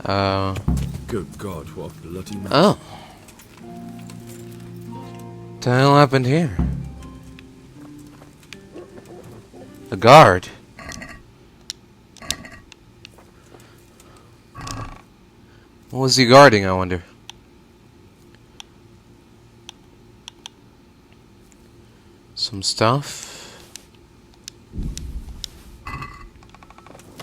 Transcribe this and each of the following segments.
Good God, what a bloody mess. Oh. What the hell happened here? A guard. What was he guarding, I wonder? Some stuff.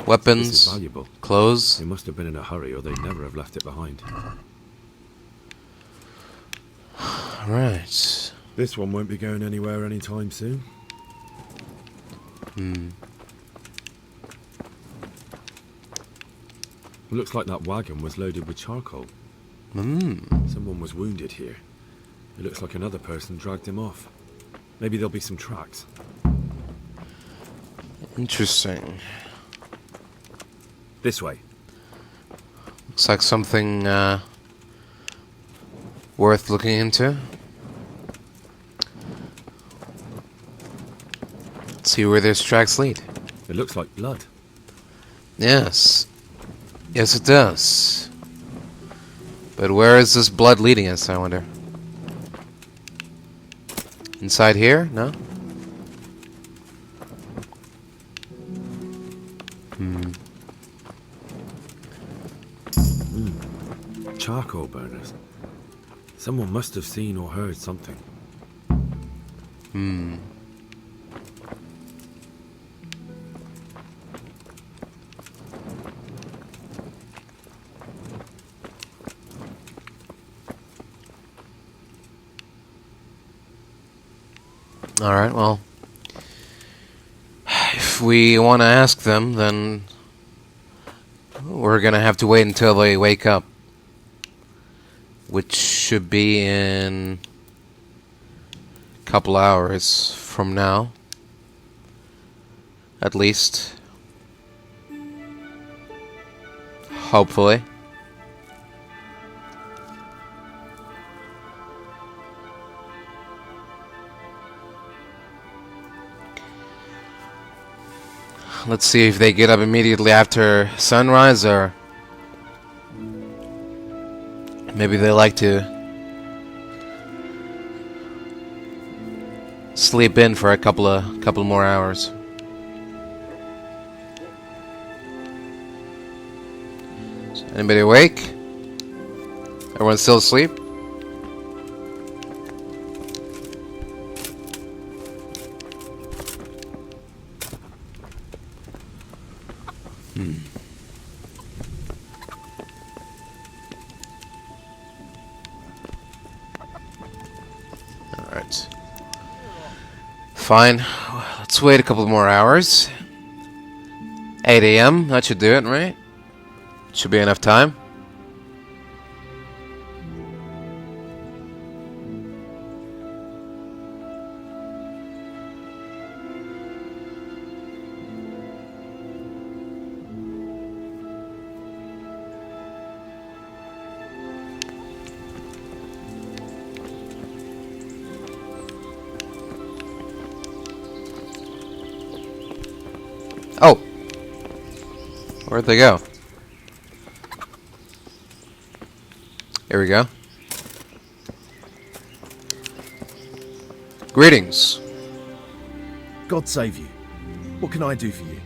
Weapons. This is valuable. Clothes. They must have been in a hurry or they'd never have left it behind. Right. This one won't be going anywhere anytime soon. Looks like that wagon was loaded with charcoal. Someone was wounded here. It looks like another person dragged him off. Maybe there'll be some tracks. Interesting. This way. Looks like something worth looking into. Let's see where those tracks lead. It looks like blood. Yes. Yes, it does. But where is this blood leading us, I wonder? Inside here? No? Charcoal burners. Someone must have seen or heard something. Alright, well. If we want to ask them, then we're gonna have to wait until they wake up. Which should be in a couple hours from now. At least. Hopefully. Let's see if they get up immediately after sunrise, or maybe they like to sleep in for a couple more hours. Is anybody awake? Everyone still asleep? Alright. Fine. Let's wait a couple more hours. 8 AM, that should do it, right? Should be enough time. Oh! Where'd they go? Here we go. Greetings. God save you. What can I do for you?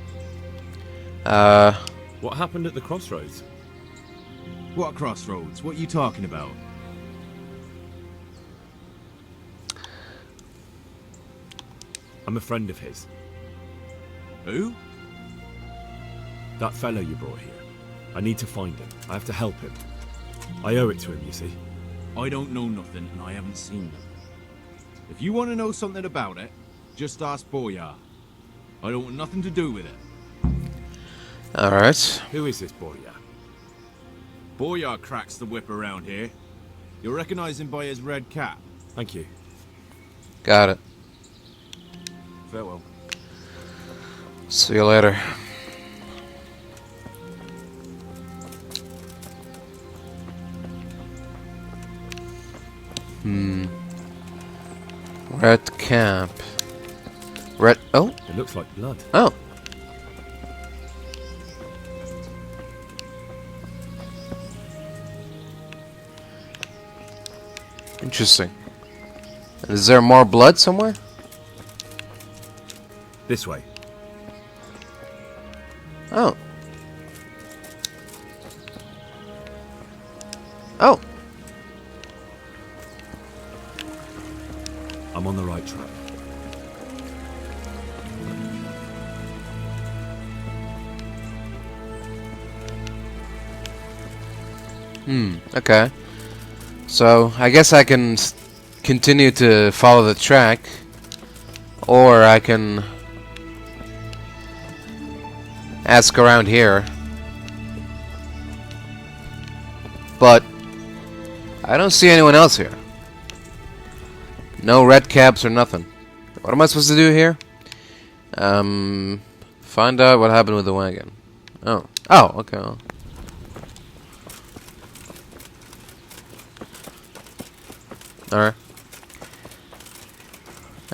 What happened at the crossroads? What crossroads? What are you talking about? I'm a friend of his. Who? That fellow you brought here. I need to find him. I have to help him. I owe it to him, you see. I don't know nothing and I haven't seen them. If you want to know something about it, just ask Boyar. I don't want nothing to do with it. Alright. Who is this Boyar? Boyar cracks the whip around here. You'll recognize him by his red cap. Thank you. Got it. Farewell. See you later. Red cap. Red. Oh. It looks like blood. Oh. Interesting. Is there more blood somewhere? This way. Oh. Oh. I'm on the right track. Okay. So, I guess I can continue to follow the track, or I can ask around here. But I don't see anyone else here. No red caps or nothing. What am I supposed to do here? Find out what happened with the wagon. Oh. Oh, okay. Well. Alright.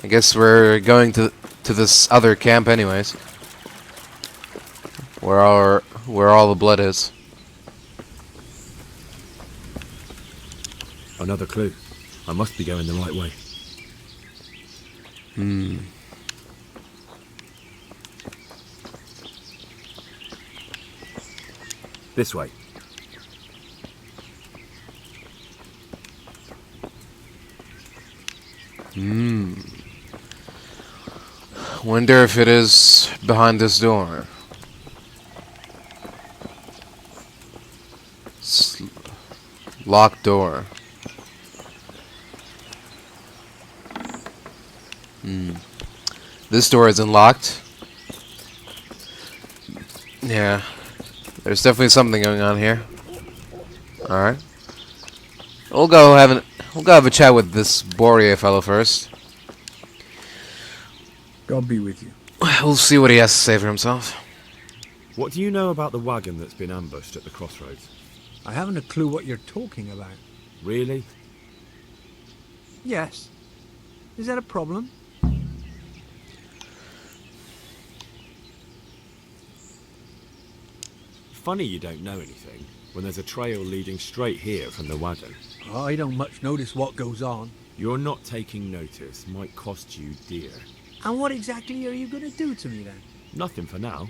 I guess we're going to this other camp anyways. Where all the blood is. Another clue. I must be going the right way. This way. Wonder if it is behind this door. Locked door. This door isn't locked. Yeah. There's definitely something going on here. Alright. We'll go have a chat with this Boreal fellow first. God be with you. We'll see what he has to say for himself. What do you know about the wagon that's been ambushed at the crossroads? I haven't a clue what you're talking about. Really? Yes. Is that a problem? Funny you don't know anything, when there's a trail leading straight here from the wagon. I don't much notice what goes on. You're not taking notice might cost you dear. And what exactly are you going to do to me then? Nothing for now,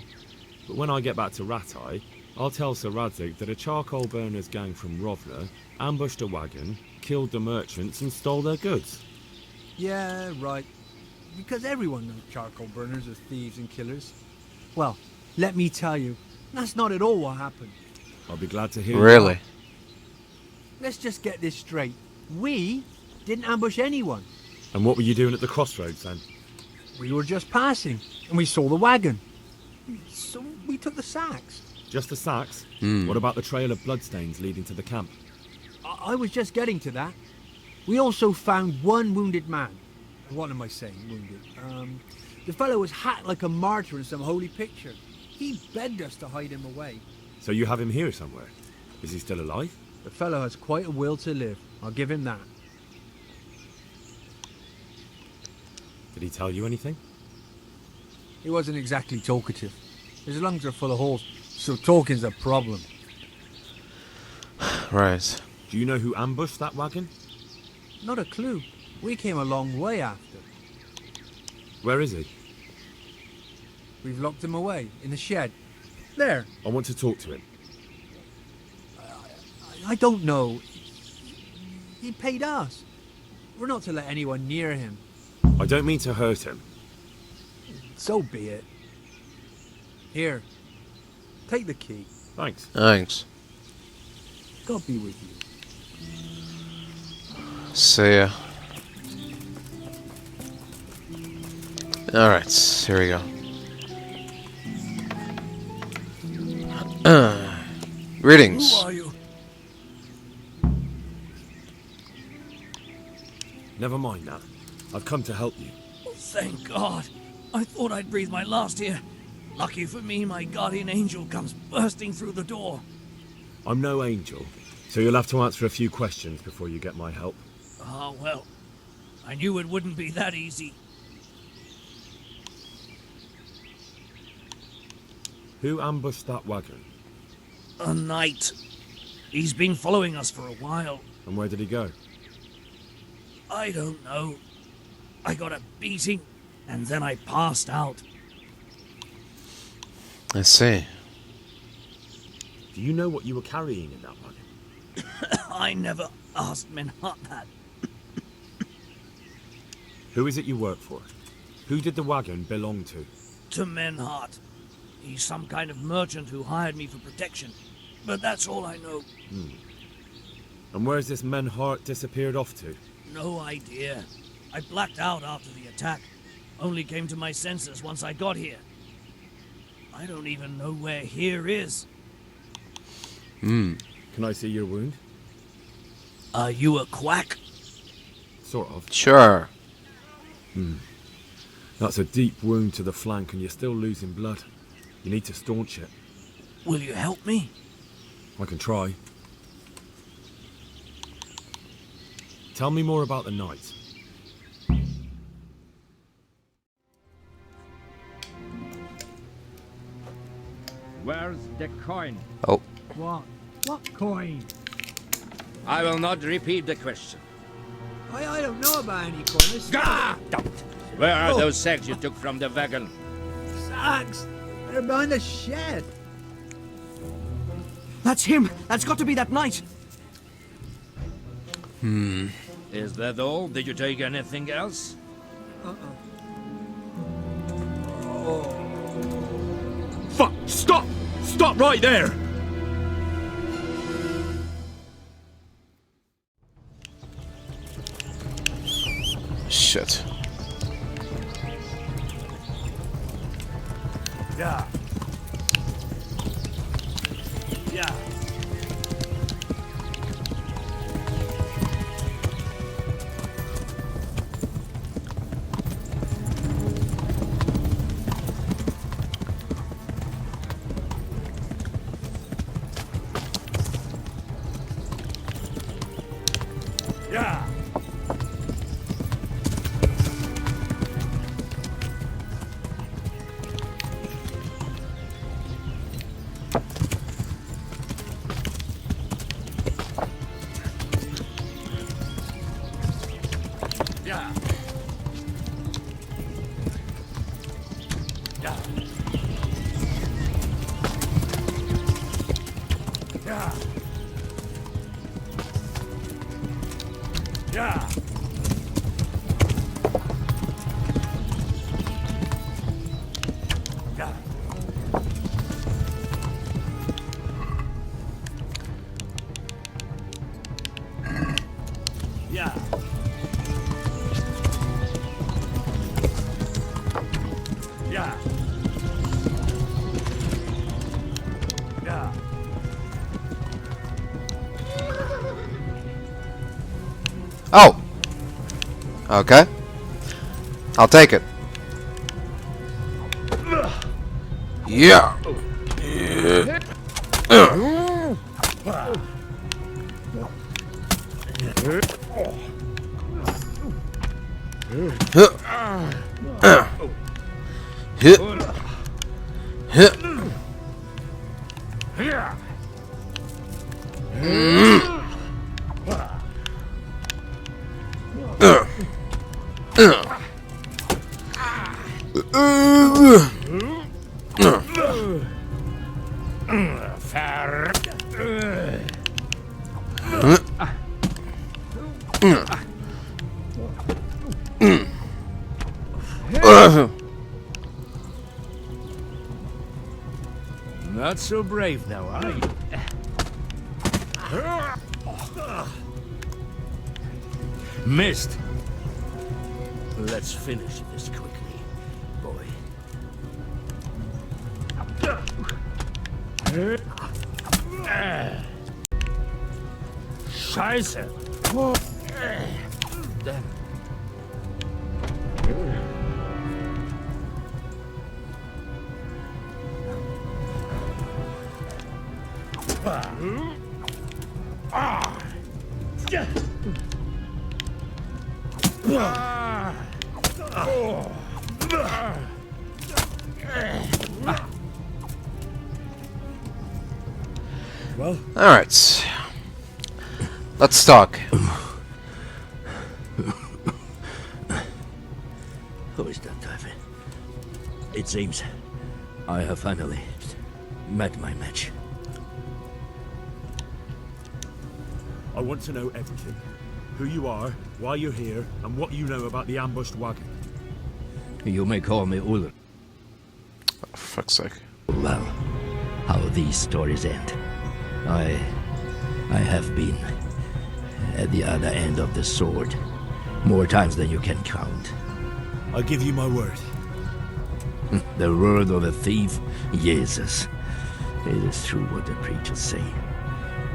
but when I get back to Rattled I, I'll tell Sir Radzig that a charcoal burners gang from Rovna ambushed a wagon, killed the merchants and stole their goods. Yeah, right. Because everyone knows charcoal burners are thieves and killers. Well, let me tell you, that's not at all what happened. I'll be glad to hear Really? Let's just get this straight. We didn't ambush anyone. And what were you doing at the crossroads then? We were just passing, and we saw the wagon. So we took the sacks. Just the sacks? What about the trail of bloodstains leading to the camp? I was just getting to that. We also found one wounded man. What am I saying, wounded? The fellow was hacked like a martyr in some holy picture. He begged us to hide him away. So you have him here somewhere? Is he still alive? The fellow has quite a will to live. I'll give him that. Did he tell you anything? He wasn't exactly talkative. His lungs are full of holes, so talking's a problem. Right. Do you know who ambushed that wagon? Not a clue. We came a long way after. Where is he? We've locked him away, in the shed. There. I want to talk to him. I don't know. He paid us. We're not to let anyone near him. I don't mean to hurt him. So be it. Here. Take the key. Thanks. Thanks. God be with you. See ya. Alright, here we go. Greetings. Who are you? Never mind that. I've come to help you. Thank God. I thought I'd breathe my last here. Lucky for me, my guardian angel comes bursting through the door. I'm no angel, so you'll have to answer a few questions before you get my help. Ah, well. I knew it wouldn't be that easy. Who ambushed that wagon? A knight. He's been following us for a while. And where did he go? I don't know. I got a beating, and then I passed out. I see. Do you know what you were carrying in that wagon? I never asked Menhart that. Who is it you work for? Who did the wagon belong to? To Menhart. He's some kind of merchant who hired me for protection. But that's all I know. And where's this Menhart disappeared off to? No idea. I blacked out after the attack. Only came to my senses once I got here. I don't even know where here is. Can I see your wound? Are you a quack? Sort of. Sure. That's a deep wound to the flank and you're still losing blood. You need to staunch it. Will you help me? I can try. Tell me more about the night. Where's the coin? Oh. What? What coin? I will not repeat the question. I don't know about any coin. Ah! Don't. Where are Oh. those sacks you took from the wagon? Sacks! They're behind the shed. That's him! That's got to be that knight! Is that all? Did you take anything else? Fuck! Stop! Stop right there! Shit. Yeah. Yeah. Yeah. Yeah. Yeah. Yeah. Yeah. Yeah. Yeah. Yeah. Yeah. Oh. Okay. I'll take it. Yeah. Not so brave now, are you? Missed. Let's finish this quickly, boy. Scheiße. All right. Let's talk. It seems I have finally met my match. I want to know everything. Who you are, why you're here, and what you know about the ambushed wagon. You may call me Ulrich. Oh, for fuck's sake. Well, how these stories end. I have been at the other end of the sword more times than you can count. I give you my word. The word of a thief? Jesus. It is true what the preachers say.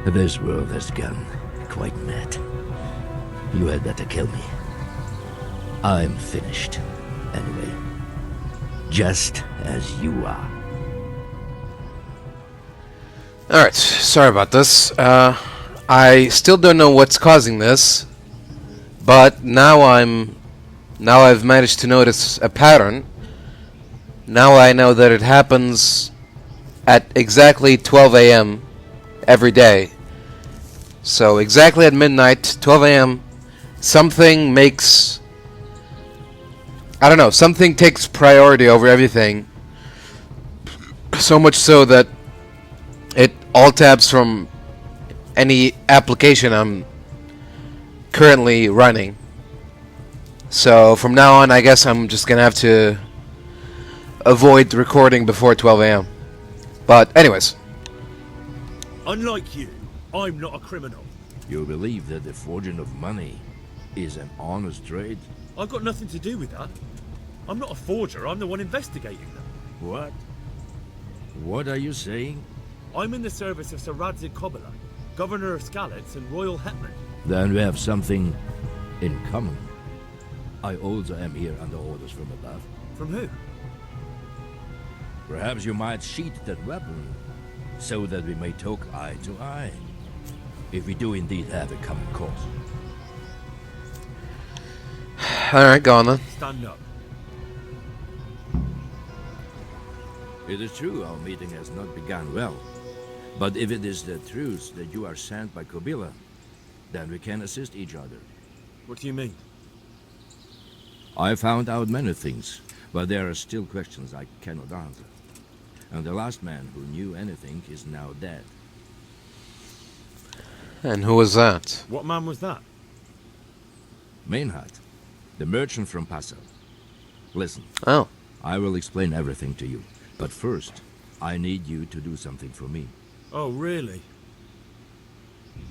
This world has gone quite mad. You had better kill me. I'm finished. Anyway. Just as you are. Alright, sorry about this. I still don't know what's causing this, but now I've managed to notice a pattern. Now I know that it happens at exactly 12 a.m. every day. So exactly at midnight, 12 a.m., something makes... I don't know, something takes priority over everything. So much so that it alt-tabs from any application I'm currently running. So from now on, I guess I'm just gonna have to avoid recording before 12 a.m. But anyways. Unlike you, I'm not a criminal. You believe that the forging of money is an honest trade? I've got nothing to do with that. I'm not a forger, I'm the one investigating them. What? What are you saying? I'm in the service of Sir Rattled I, Governor of Skalitz and Royal Hetman. Then we have something in common. I also am here under orders from above. From who? Perhaps you might sheath that weapon, so that we may talk eye to eye. If we do indeed have a common cause. Alright, go on then. Stand up. It is true our meeting has not begun well. But if it is the truth that you are sent by Kobila, then we can assist each other. What do you mean? I found out many things, but there are still questions I cannot answer. And the last man who knew anything is now dead. And who was that? What man was that? Meinhard, the merchant from Passau. Listen, Oh. I will explain everything to you. But first, I need you to do something for me. Oh, really?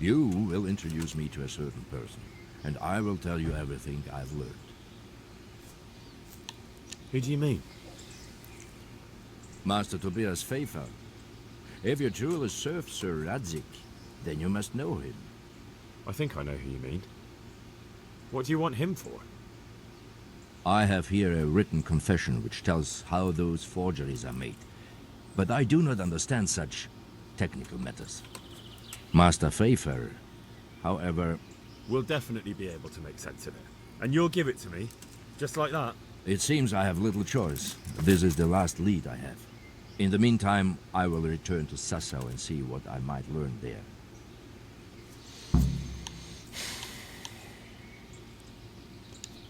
You will introduce me to a certain person, and I will tell you everything I've learned. Who do you mean? Master Tobias Pfeiffer. If you truly serve Sir Radzik, then you must know him. I think I know who you mean. What do you want him for? I have here a written confession which tells how those forgeries are made. But I do not understand such technical matters. Master Pfeiffer, however... We'll definitely be able to make sense of it. And you'll give it to me, just like that. It seems I have little choice. This is the last lead I have. In the meantime, I will return to Sasau and see what I might learn there.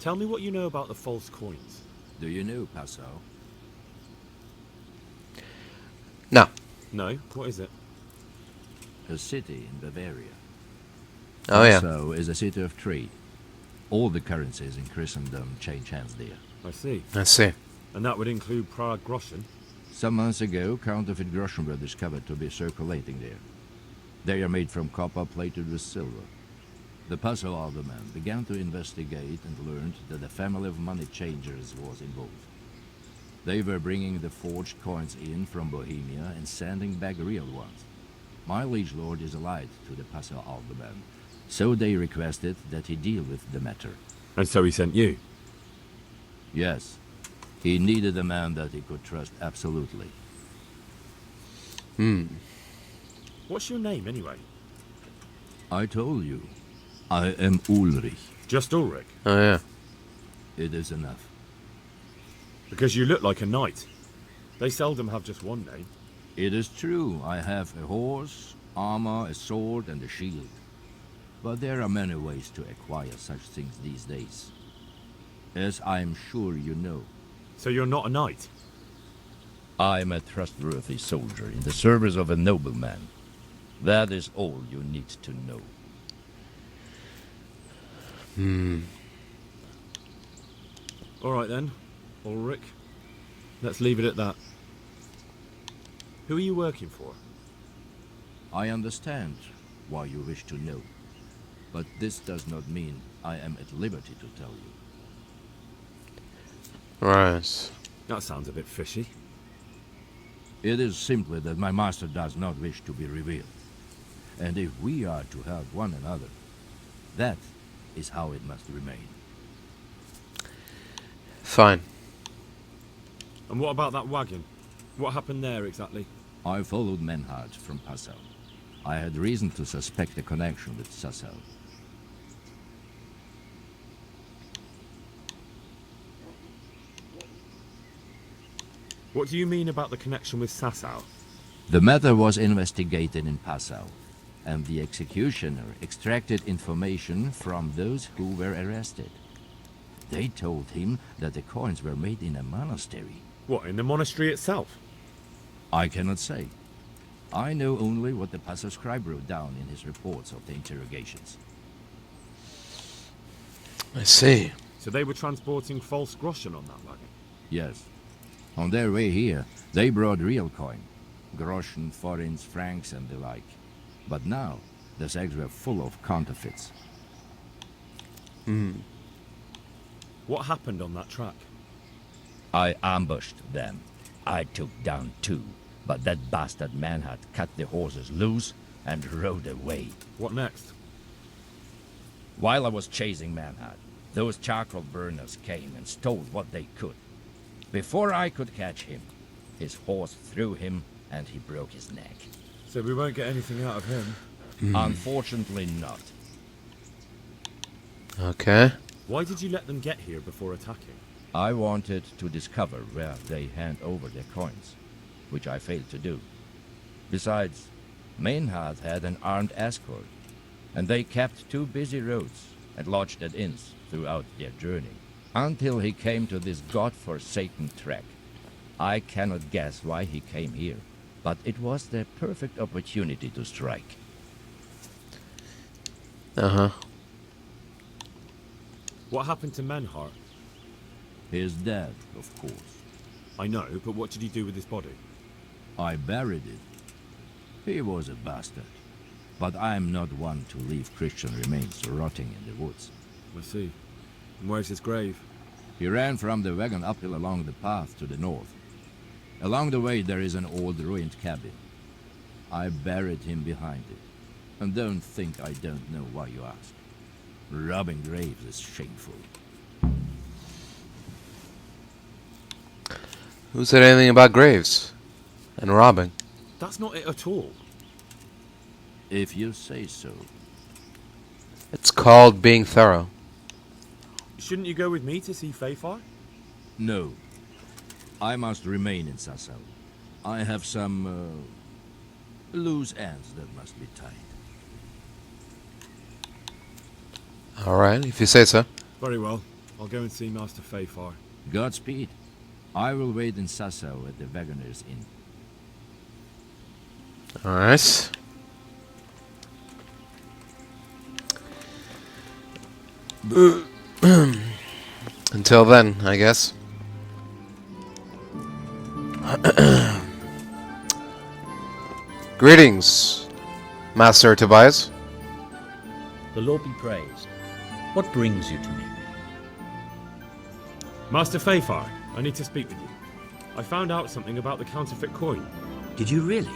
Tell me what you know about the false coins. Do you know Passau? No. No? What is it? A city in Bavaria. Oh, yeah. Passau is a city of trade. All the currencies in Christendom change hands there. I see. I see. And that would include Prague groschen? Some months ago, counterfeit groschen were discovered to be circulating there. They are made from copper plated with silver. The Passau alderman began to investigate and learned that a family of money changers was involved. They were bringing the forged coins in from Bohemia and sending back real ones. My liege lord is allied to the Passau alderman, so they requested that he deal with the matter. And so he sent you? Yes. He needed a man that he could trust absolutely. What's your name, anyway? I told you. I am Ulrich. Just Ulrich? Oh, yeah. It is enough. Because you look like a knight. They seldom have just one name. It is true, I have a horse, armor, a sword, and a shield. But there are many ways to acquire such things these days. As I am sure you know. So you're not a knight? I'm a trustworthy soldier in the service of a nobleman. That is all you need to know. All right then, Ulrich. Let's leave it at that. Who are you working for? I understand why you wish to know, but this does not mean I am at liberty to tell you. Right. That sounds a bit fishy. It is simply that my master does not wish to be revealed. And if we are to help one another, that is how it must remain. Fine. And what about that wagon? What happened there exactly? I followed Merhojed from Sasau. I had reason to suspect a connection with Sasau. What do you mean about the connection with Sasau? The matter was investigated in Sasau, and the executioner extracted information from those who were arrested. They told him that the coins were made in a monastery. What, in the monastery itself? I cannot say. I know only what the Sasau scribe wrote down in his reports of the interrogations. I see. So they were transporting false groschen on that wagon? Yes. On their way here, they brought real coin. Groschen, forints, francs, and the like. But now, the sacks were full of counterfeits. What happened on that track? I ambushed them. I took down 2, but that bastard Merhojed cut the horses loose and rode away. What next? While I was chasing Merhojed, those charcoal burners came and stole what they could. Before I could catch him, his horse threw him and he broke his neck. So we won't get anything out of him? Unfortunately not. Okay. Why did you let them get here before attacking? I wanted to discover where they hand over their coins, which I failed to do. Besides, Merhojed had an armed escort, and they kept 2 busy roads and lodged at inns throughout their journey, until he came to this god-forsaken trek. I cannot guess why he came here, but it was the perfect opportunity to strike. Uh-huh. What happened to Merhojed? He is dead, of course. I know, but what did you do with his body? I buried it. He was a bastard, but I am not one to leave Christian remains rotting in the woods. I see. And where's his grave? He ran from the wagon uphill along the path to the north. Along the way there is an old ruined cabin. I buried him behind it. And don't think I don't know why you ask. Robbing graves is shameful. Who said anything about graves? And robbing? That's not it at all. If you say so. It's called being thorough. Shouldn't you go with me to see Fafar? No. I must remain in Sasau. I have some, loose ends that must be tied. Alright, if you say so. Very well. I'll go and see Master Fafar. Godspeed. I will wait in Sasau at the Wagoner's Inn. Alright. Until then, I guess. Greetings, Master Tobias. The Lord be praised. What brings you to me? Master Fafar, I need to speak with you. I found out something about the counterfeit coin. Did you really?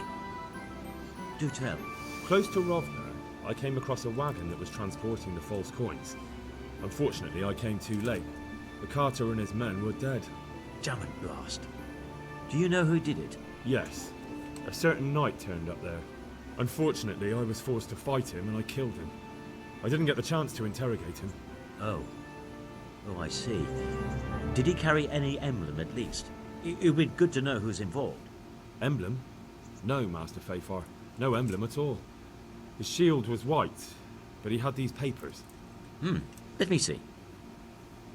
Do tell. Close to Rovna, I came across a wagon that was transporting the false coins. Unfortunately, I came too late. The carter and his men were dead. Damn it, blast. Do you know who did it? Yes. A certain knight turned up there. Unfortunately, I was forced to fight him and I killed him. I didn't get the chance to interrogate him. Oh. Oh, I see. Did he carry any emblem at least? It'd be good to know who's involved. Emblem? No, Master Fafar. No emblem at all. His shield was white, but he had these papers. Let me see.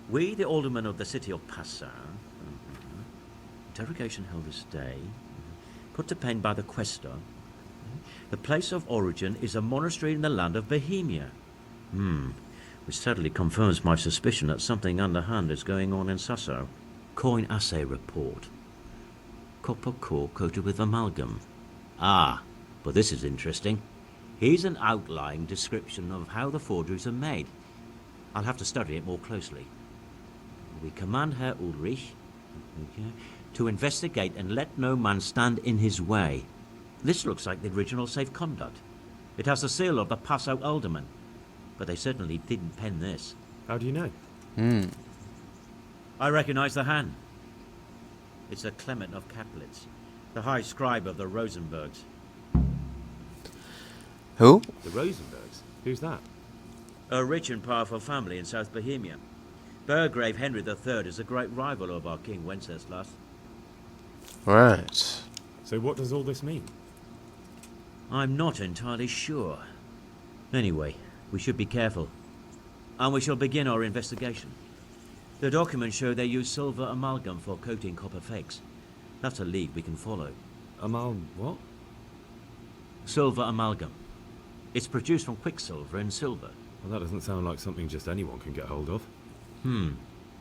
We, the aldermen of the city of Sasau, Interrogation held this day. Put to pen by the Questor. The place of origin is a monastery in the land of Bohemia. Which certainly confirms my suspicion that something underhand is going on in Sasau. Coin assay report. Copper core coated with amalgam. Ah, but this is interesting. Here's an outline description of how the forgeries are made. I'll have to study it more closely. We command Herr Ulrich to investigate and let no man stand in his way. This looks like the original safe conduct. It has the seal of the Passau alderman, but they certainly didn't pen this. How do you know? I recognize the hand. It's a Clement of Caplitz, the high scribe of the Rosenbergs. Who? The Rosenbergs? Who's that? A rich and powerful family in South Bohemia. Burgrave Henry III is a great rival of our King Wenceslas. Right. So what does all this mean? I'm not entirely sure. Anyway, we should be careful. And we shall begin our investigation. The documents show they use silver amalgam for coating copper fakes. That's a lead we can follow. What? Silver amalgam. It's produced from quicksilver and silver. Well, that doesn't sound like something just anyone can get hold of.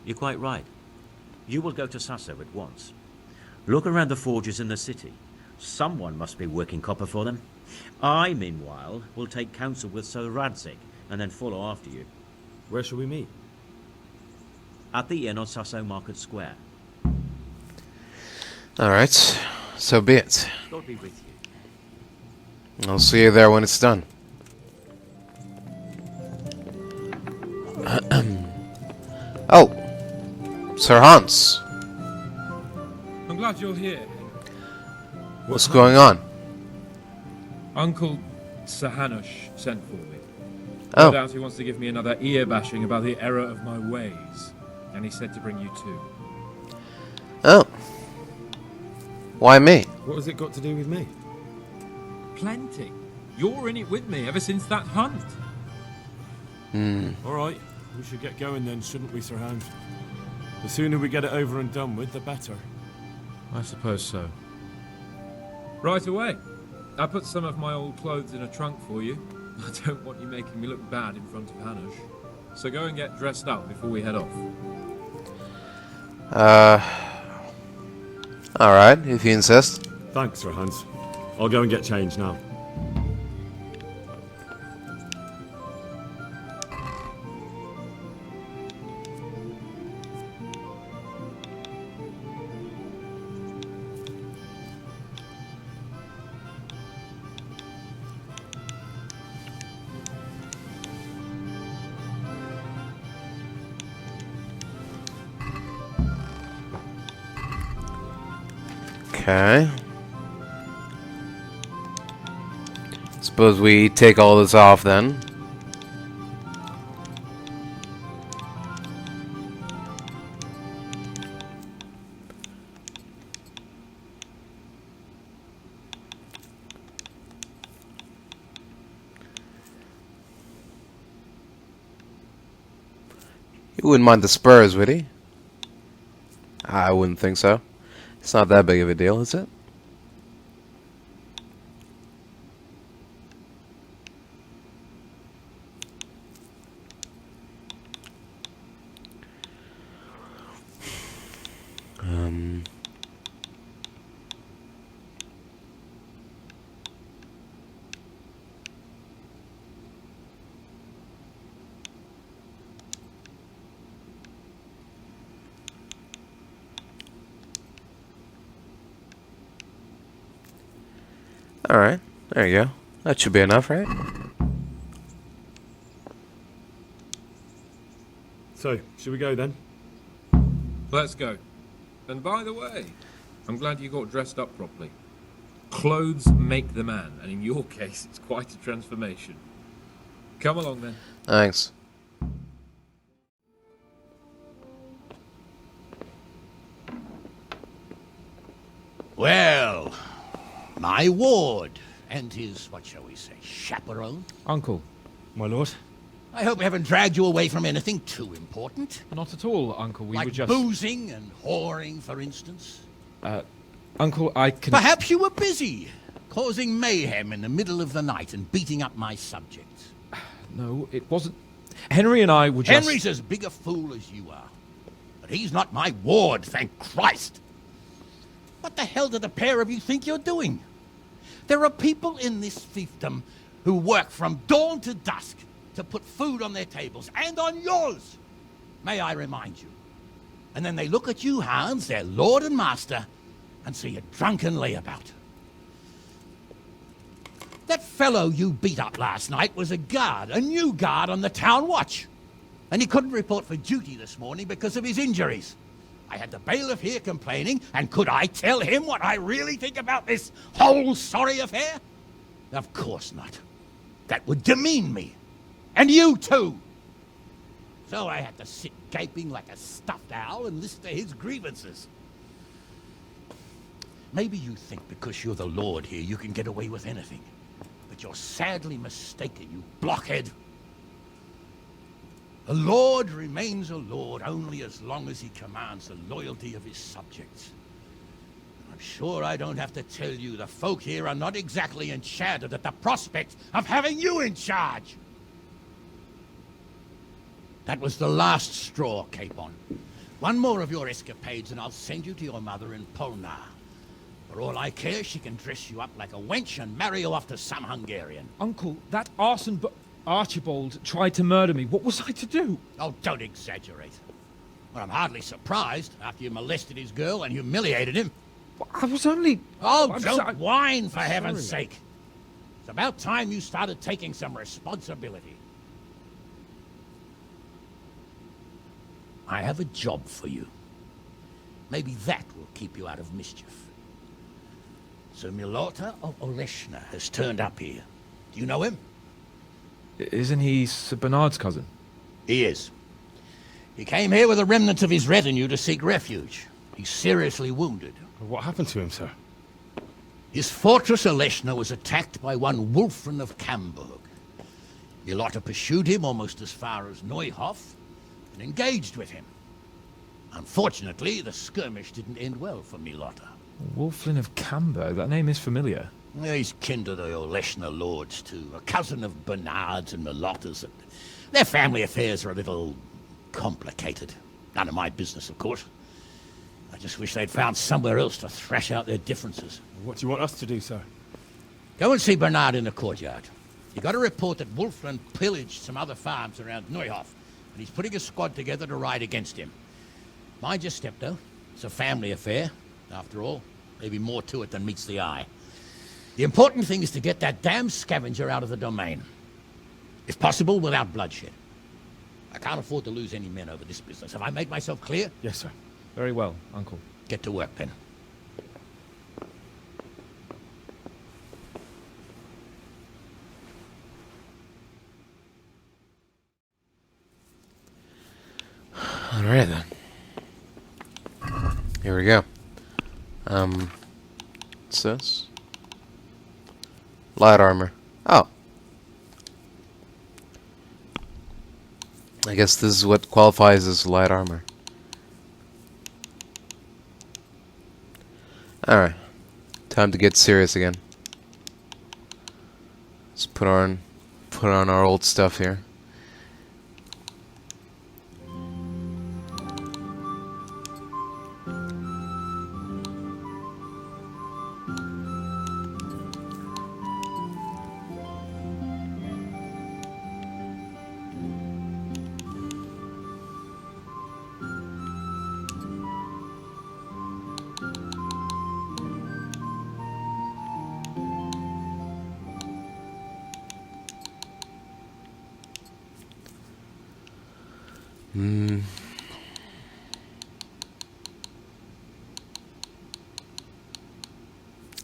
You're quite right. You will go to Sasau at once. Look around the forges in the city. Someone must be working copper for them. I, meanwhile, will take counsel with Sir Radzig and then follow after you. Where shall we meet? At the inn on Sasau Market Square. Alright. So be it. God be with you. I'll see you there when it's done. Oh! Sir Hans! I'm glad you're here. What's going on? Uncle Sir Hanush sent for me. Oh. No doubt he wants to give me another ear bashing about the error of my ways. And he said to bring you too. Oh. Why me? What has it got to do with me? Plenty. You're in it with me ever since that hunt. All right, we should get going then, shouldn't we, Sir Hans? The sooner we get it over and done with, the better. I suppose so. Right away. I put some of my old clothes in a trunk for you. I don't want you making me look bad in front of Hanush. So go and get dressed up before we head off. Alright, if you insist. Thanks, Sir Hans. I'll go and get changed now. Okay. Suppose we take all this off then. He wouldn't mind the spurs, would he? I wouldn't think so. It's not that big of a deal, is it? Alright, there you go. That should be enough, right? So, should we go then? Let's go. And by the way, I'm glad you got dressed up properly. Clothes make the man, and in your case, it's quite a transformation. Come along then. Thanks. Well, my ward and his, what shall we say, chaperone. Uncle. My lord? I hope I haven't dragged you away from anything too important. Not at all, Uncle. We like were just... boozing and whoring, for instance. Uncle, I can... Perhaps you were busy, causing mayhem in the middle of the night and beating up my subjects. No, it wasn't... Henry and I were just... Henry's as big a fool as you are. But he's not my ward, thank Christ. What the hell do the pair of you think you're doing? There are people in this fiefdom who work from dawn to dusk to put food on their tables, and on yours, may I remind you. And then they look at you, Hans, their lord and master, and see a drunken layabout. That fellow you beat up last night was a guard, a new guard on the town watch. And he couldn't report for duty this morning because of his injuries. I had the bailiff here complaining, and could I tell him what I really think about this whole sorry affair? Of course not. That would demean me. And you too. So I had to sit gaping like a stuffed owl and listen to his grievances. Maybe you think because you're the lord here you can get away with anything. But you're sadly mistaken, you blockhead. A lord remains a lord only as long as he commands the loyalty of his subjects. I'm sure I don't have to tell you the folk here are not exactly enchanted at the prospect of having you in charge. That was the last straw, Capon. One more of your escapades and I'll send you to your mother in Polnar. For all I care, she can dress you up like a wench and marry you off to some Hungarian. Uncle, that arson Archibald tried to murder me. What was I to do? Oh, don't exaggerate. Well, I'm hardly surprised after you molested his girl and humiliated him. I was only... Oh, I'm don't whine, for heaven's sorry. sake. It's about time you started taking some responsibility. I have a job for you. Maybe that will keep you out of mischief. So Milota of Oleshna has turned up here. Do you know him? Isn't he Sir Bernard's cousin? He is. He came here with a remnant of his retinue to seek refuge. He's seriously wounded. What happened to him, sir? His fortress Oleshna was attacked by one Wulfrin of Camburg. Milota pursued him almost as far as Neuhof and engaged with him. Unfortunately, the skirmish didn't end well for Milota. Wulflin of Camber, that name is familiar. He's kin to the Oleshna lords, too. A cousin of Bernard's and Milota's. Their family affairs are a little complicated. None of my business, of course. I just wish they'd found somewhere else to thrash out their differences. What do you want us to do, sir? Go and see Bernard in the courtyard. You got a report that Wulfrin pillaged some other farms around Neuhof, and he's putting a squad together to ride against him. Mind your step, though. It's a family affair. After all, maybe more to it than meets the eye. The important thing is to get that damn scavenger out of the domain. If possible, without bloodshed. I can't afford to lose any men over this business. Have I made myself clear? Yes, sir. Very well, Uncle. Get to work, then. Alright then. Here we go. What's this? Light armor. Oh. I guess this is what qualifies as light armor. Alright. Time to get serious again. Let's put on our old stuff here.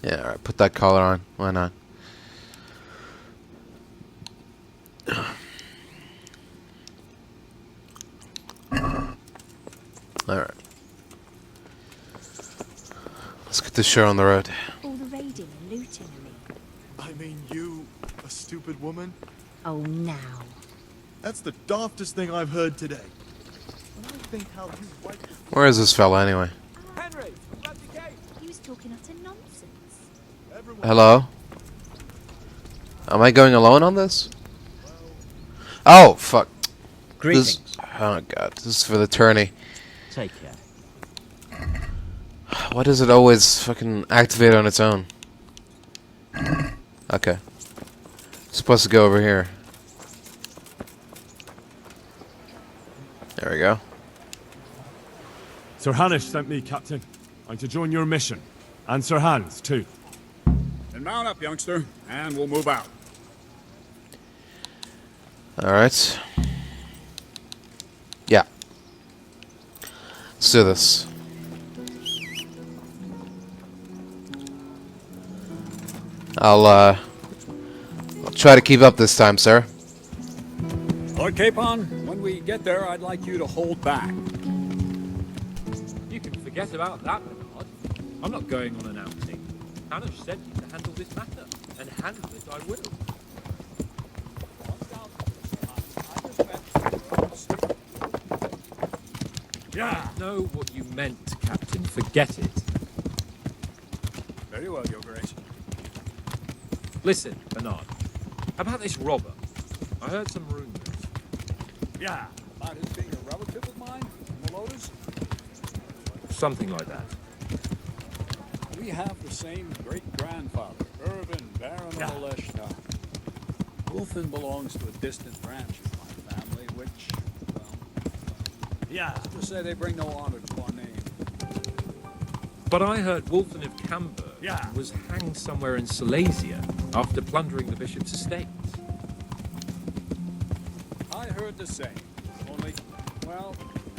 Yeah, alright, put that collar on. Why not? Alright. Let's get this show on the road. All the raiding and looting, I mean, you, a stupid woman? Oh, now. That's the daftest thing I've heard today. When I think how you wiped Where is this fella anyway? Henry, grab the gate. talking utter nonsense. Hello? Am I going alone on this? Oh, fuck. Greetings. Oh god, this is for the tourney. Take care. Why does it always fucking activate on its own? Okay. Supposed to go over here. There we go. Sir Hanish sent me, Captain. I'm to join your mission. And Sir Hans, too. Then mount up, youngster, and we'll move out. Alright. Yeah. Let's do this. I'll try to keep up this time, sir. Lord Capon, when we get there, I'd like you to hold back. You can forget about that, Bernard. I'm not going on an outing. Hanush sent me to handle this matter, and handle it I will. Yeah. I know what you meant, Captain. Forget it. Very well, Your Grace. Listen, Bernard. About this robber. I heard some rumors. Yeah. About his being a relative of mine in the Lotus? Something like that. We have the same great-grandfather, Irvin, Baron of Oleshta. Wolfen belongs to a distant branch of my family, which, well, to say they bring no honor to our name. But I heard Wolfen of Camberg was hanged somewhere in Silesia after plundering the bishop's estate. I heard the same. Only, well,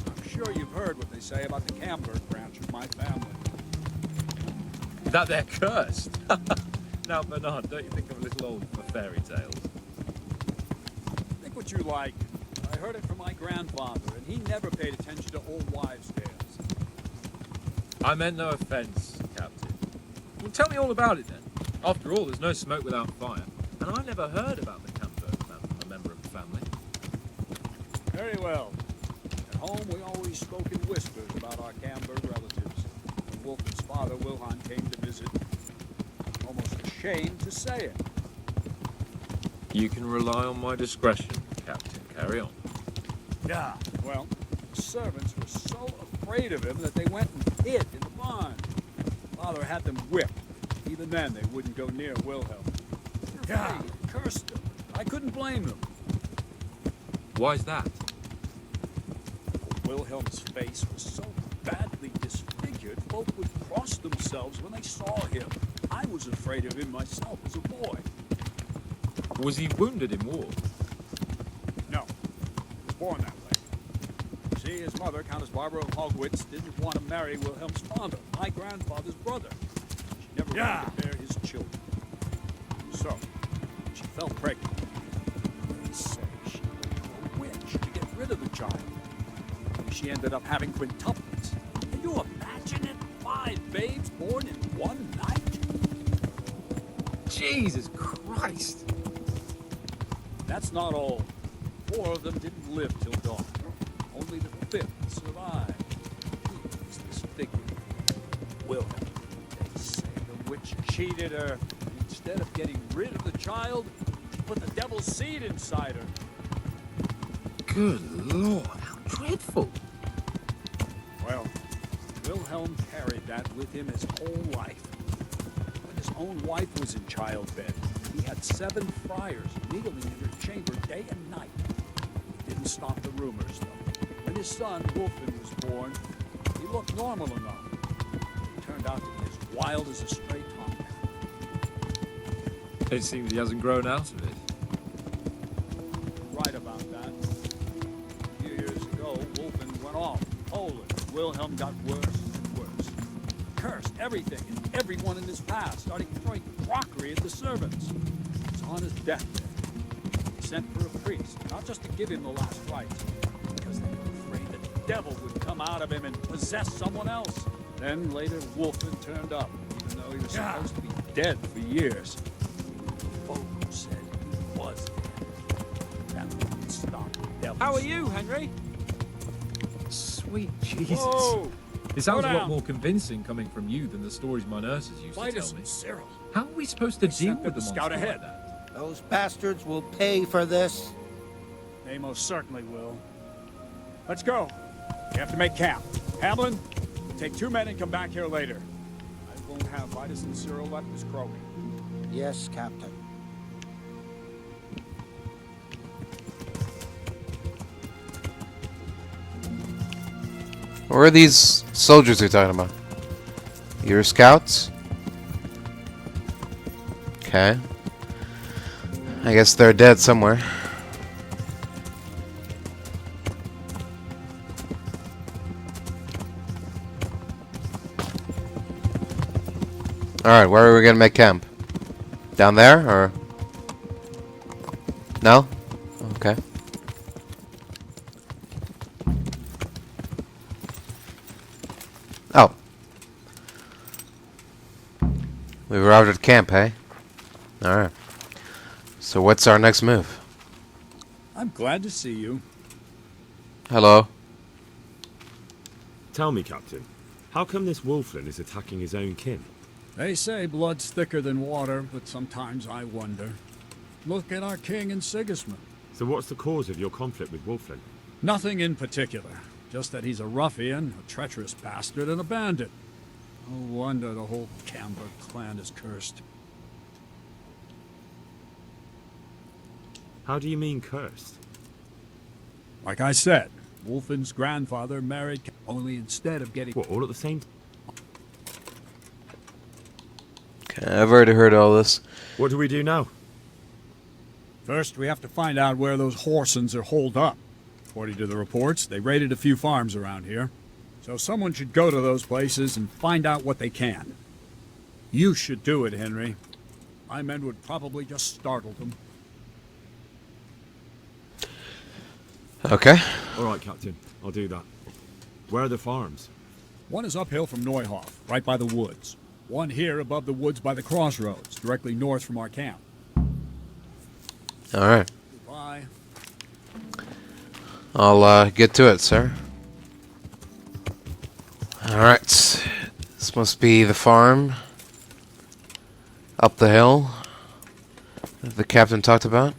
I'm sure you've heard what they say about the Camberg branch of my family. That they're cursed. Now, Bernard, don't you think I'm a little old for fairy tales? Think what you like. I heard it from my grandfather, and he never paid attention to old wives' tales. I meant no offense, Captain. Well, tell me all about it then. After all, there's no smoke without fire, and I never heard about the Camberg man from a member of the family. Very well. At home, we always spoke in whispers about our Camberg relatives. When Wolfen's father, Wilhelm, came to visit, I'm almost ashamed to say it. You can rely on my discretion, Captain. Carry on. Yeah. Well, the servants were so afraid of him that they went and hid in the barn. Father had them whipped. Even then, they wouldn't go near Wilhelm. Yeah. Cursed him. I couldn't blame them. Why's that? Wilhelm's face was so badly disfigured, folk would cross themselves when they saw him. I was afraid of him myself as a boy. Was he wounded in war? No. He was born that way. See, his mother, Countess Barbara of Hogwitz, didn't want to marry Wilhelm's father, my grandfather's brother. She never wanted to bear his children. So, when she fell pregnant, they say she was a witch to get rid of the child. She ended up having quintuplets. Can you imagine it? 5 babes born in one night? Jesus Christ! That's not all. 4 of them didn't live till dawn. Only the 5th survived. He was disfigured. Wilhelm, they say the witch cheated her. Instead of getting rid of the child, she put the devil's seed inside her. Good Lord, how dreadful! Well, Wilhelm carried that with him his whole life. When his own wife was in childbed, he had 7 friars kneeling in her chamber day and night. It didn't stop the rumors, though. When his son, Wolfen, was born, he looked normal enough. He turned out to be as wild as a stray tomcat. It seems he hasn't grown out of it. Right about that. A few years ago, Wolfen went off to Poland. Wilhelm got worse and worse. Cursed everything and everyone in his past, starting throwing crockery at the servants. He was on his deathbed. He sent for a priest, not just to give him the last rites, because they were afraid that the devil would come out of him and possess someone else. Then later, Wolfen turned up, even though he was supposed to be dead for years. Folk said he was dead. That wouldn't stop the devil. How are you, Henry? Sweet Jesus. Whoa! It sounds Go a lot down. more convincing coming from you than the stories my nurses used to tell Vitus me. and Cyril. How are we supposed to deal sent with them the to scout monster ahead. like that? Those bastards will pay for this. They most certainly will. Let's go. We have to make camp. Hamlin, take 2 men and come back here later. I won't have Vitus and Cyril left as Krogan. Yes, Captain. Where are these soldiers you're talking about? Your scouts? Okay. I guess they're dead somewhere. Alright, where are we gonna make camp? Down there, or? No? Okay. Oh. We arrived at camp, hey? Alright. So what's our next move? I'm glad to see you. Hello. Tell me, Captain, how come this wolfling is attacking his own kin? They say blood's thicker than water, but sometimes I wonder. Look at our king and Sigismund. So what's the cause of your conflict with wolfling? Nothing in particular. Just that he's a ruffian, a treacherous bastard, and a bandit. No wonder the whole Camber clan is cursed. How do you mean cursed? Like I said, Wolfin's grandfather married, only instead of getting... What, all at the same time? Okay, I've already heard all this. What do we do now? First, we have to find out where those Horsons are holed up. According to the reports, they raided a few farms around here. So someone should go to those places and find out what they can. You should do it, Henry. My men would probably just startle them. Okay. Alright, Captain. I'll do that. Where are the farms? One is uphill from Neuhof, right by the woods. One here above the woods by the crossroads, directly north from our camp. Alright. Goodbye. I'll get to it, sir. Alright. This must be the farm. Up the hill. That the captain talked about.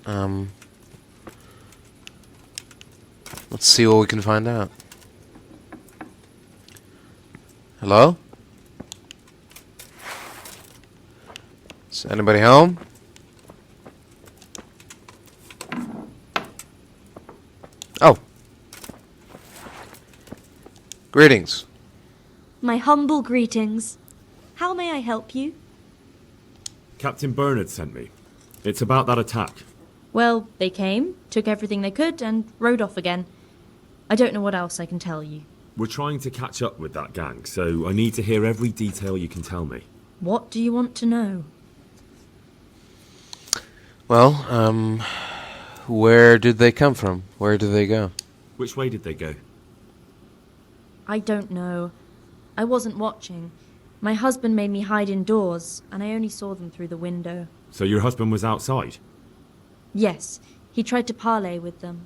Let's see what we can find out. Hello? Is anybody home? Oh. Greetings. My humble greetings. How may I help you? Captain Bernard sent me. It's about that attack. Well, they came, took everything they could, and rode off again. I don't know what else I can tell you. We're trying to catch up with that gang, so I need to hear every detail you can tell me. What do you want to know? Well, where did they come from? Where did they go? Which way did they go? I don't know. I wasn't watching. My husband made me hide indoors, and I only saw them through the window. So your husband was outside? Yes, he tried to parley with them.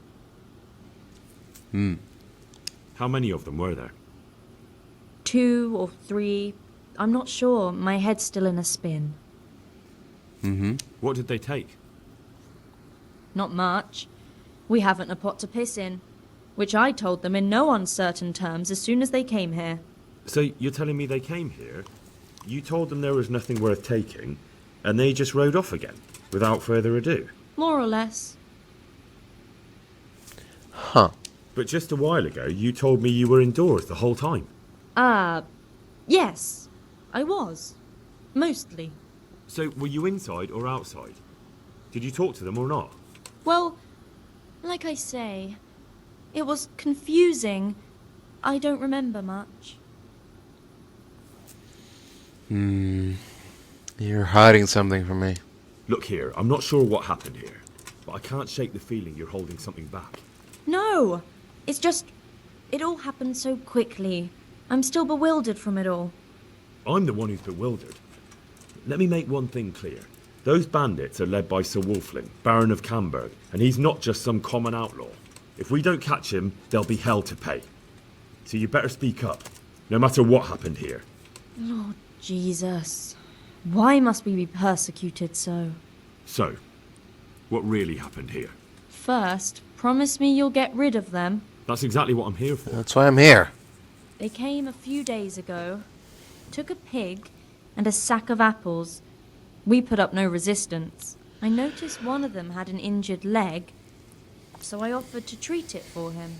How many of them were there? 2 or 3. I'm not sure. My head's still in a spin. What did they take? Not much. We haven't a pot to piss in. Which I told them in no uncertain terms as soon as they came here. So you're telling me they came here, you told them there was nothing worth taking, and they just rode off again, without further ado? More or less. Huh. But just a while ago, you told me you were indoors the whole time. Yes. I was. Mostly. So were you inside or outside? Did you talk to them or not? Well, like I say, it was confusing. I don't remember much. You're hiding something from me. Look here, I'm not sure what happened here, but I can't shake the feeling you're holding something back. No! It's just... it all happened so quickly. I'm still bewildered from it all. I'm the one who's bewildered. Let me make one thing clear. Those bandits are led by Sir Wolfling, Baron of Camberg, and he's not just some common outlaw. If we don't catch him, there'll be hell to pay. So you better speak up. no matter what happened here. Lord Jesus. Why must we be persecuted so? So, what really happened here? First, promise me you'll get rid of them. That's exactly what I'm here for. That's why I'm here. They came a few days ago, took a pig and a sack of apples. We put up no resistance. I noticed one of them had an injured leg, so I offered to treat it for him.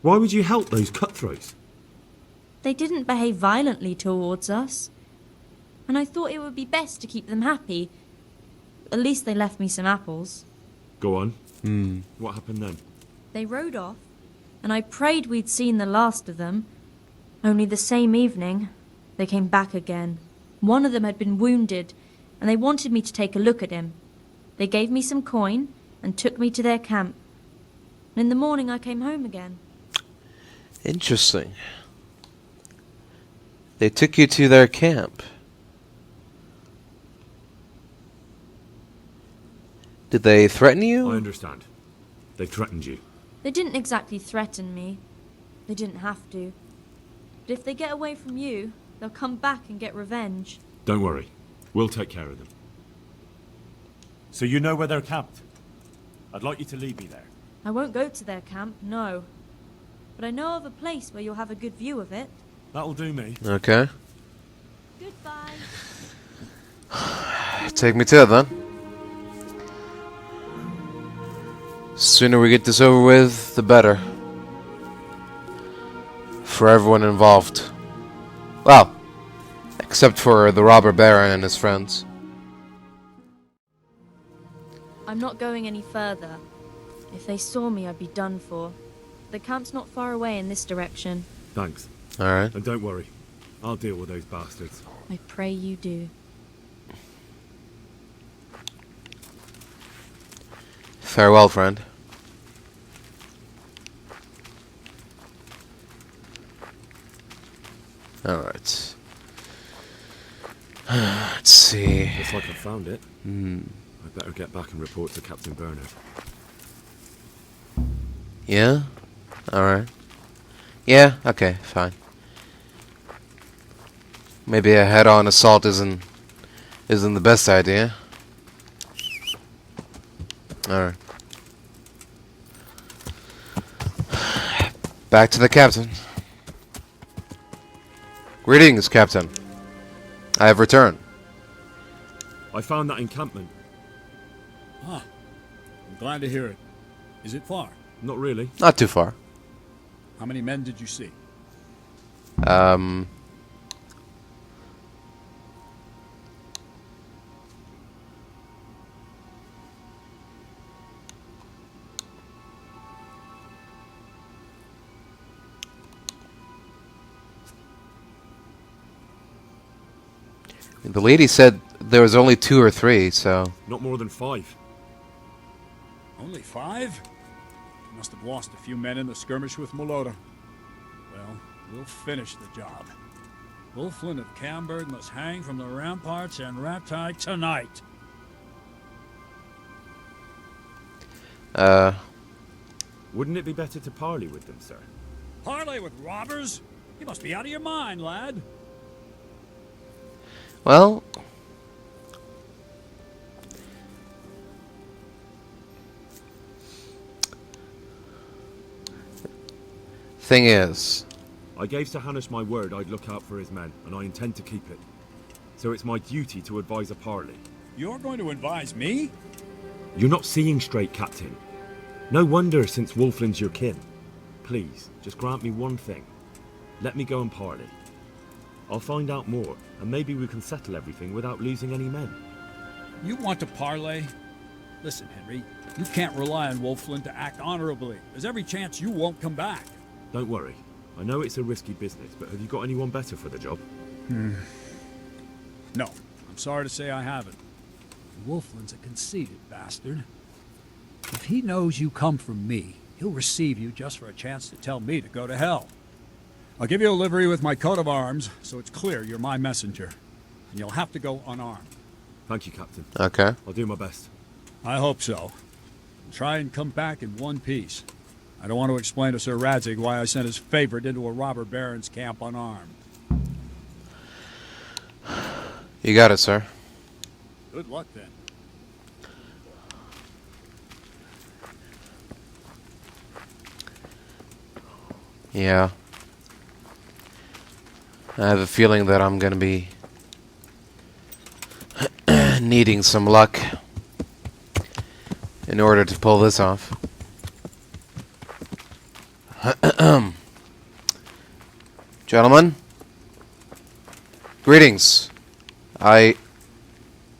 Why would you help those cutthroats? They didn't behave violently towards us, and I thought it would be best to keep them happy. At least they left me some apples. Go on. What happened then? They rode off, and I prayed we'd seen the last of them. Only the same evening, they came back again. One of them had been wounded, and they wanted me to take a look at him. They gave me some coin and took me to their camp. And in the morning I came home again. Interesting. They took you to their camp. Did they threaten you? I understand. They threatened you. They didn't exactly threaten me. They didn't have to. But if they get away from you, they'll come back and get revenge. Don't worry. We'll take care of them. So you know where they're camped? I'd like you to lead me there. I won't go to their camp, no. But I know of a place where you'll have a good view of it. That'll do me. Okay. Goodbye. Take me to it then. Sooner we get this over with, the better. For everyone involved. Well, except for the robber baron and his friends. I'm not going any further. If they saw me, I'd be done for. The camp's not far away in this direction. Thanks. Alright. And don't worry. I'll deal with those bastards. I pray you do. Farewell, friend. Alright. Let's see. Looks like I found it. I better get back and report to Captain Bernard. Yeah? Alright. Yeah, okay, fine. Maybe a head-on assault isn't the best idea. Alright. Back to the captain. Greetings, Captain. I have returned. I found that encampment. Ah, I'm glad to hear it. Is it far? Not really. Not too far. How many men did you see? The lady said there was only 2 or 3, so... Not more than 5. Only 5? Must have lost a few men in the skirmish with Melota. Well, we'll finish the job. Wulflin of Camberg must hang from the ramparts and Rattai tonight. Wouldn't it be better to parley with them, sir? Parley with robbers? You must be out of your mind, lad. Well... Thing is... I gave Sir Hanush my word I'd look out for his men, and I intend to keep it. So it's my duty to advise a parley. You're going to advise me? You're not seeing straight, Captain. No wonder, since Wulflin's your kin. Please, just grant me one thing. Let me go and parley. I'll find out more, and maybe we can settle everything without losing any men. You want to parley? Listen, Henry, you can't rely on Wulflin to act honorably. There's every chance you won't come back. Don't worry. I know it's a risky business, but have you got anyone better for the job? No, I'm sorry to say I haven't. Wulflin's a conceited bastard. If he knows you come from me, he'll receive you just for a chance to tell me to go to hell. I'll give you a livery with my coat of arms, so it's clear you're my messenger. And you'll have to go unarmed. Thank you, Captain. Okay. I'll do my best. I hope so. Try and come back in one piece. I don't want to explain to Sir Radzig why I sent his favorite into a robber baron's camp unarmed. You got it, sir. Good luck, then. Yeah. I have a feeling that I'm gonna be needing some luck in order to pull this off. Gentlemen, greetings. Hey,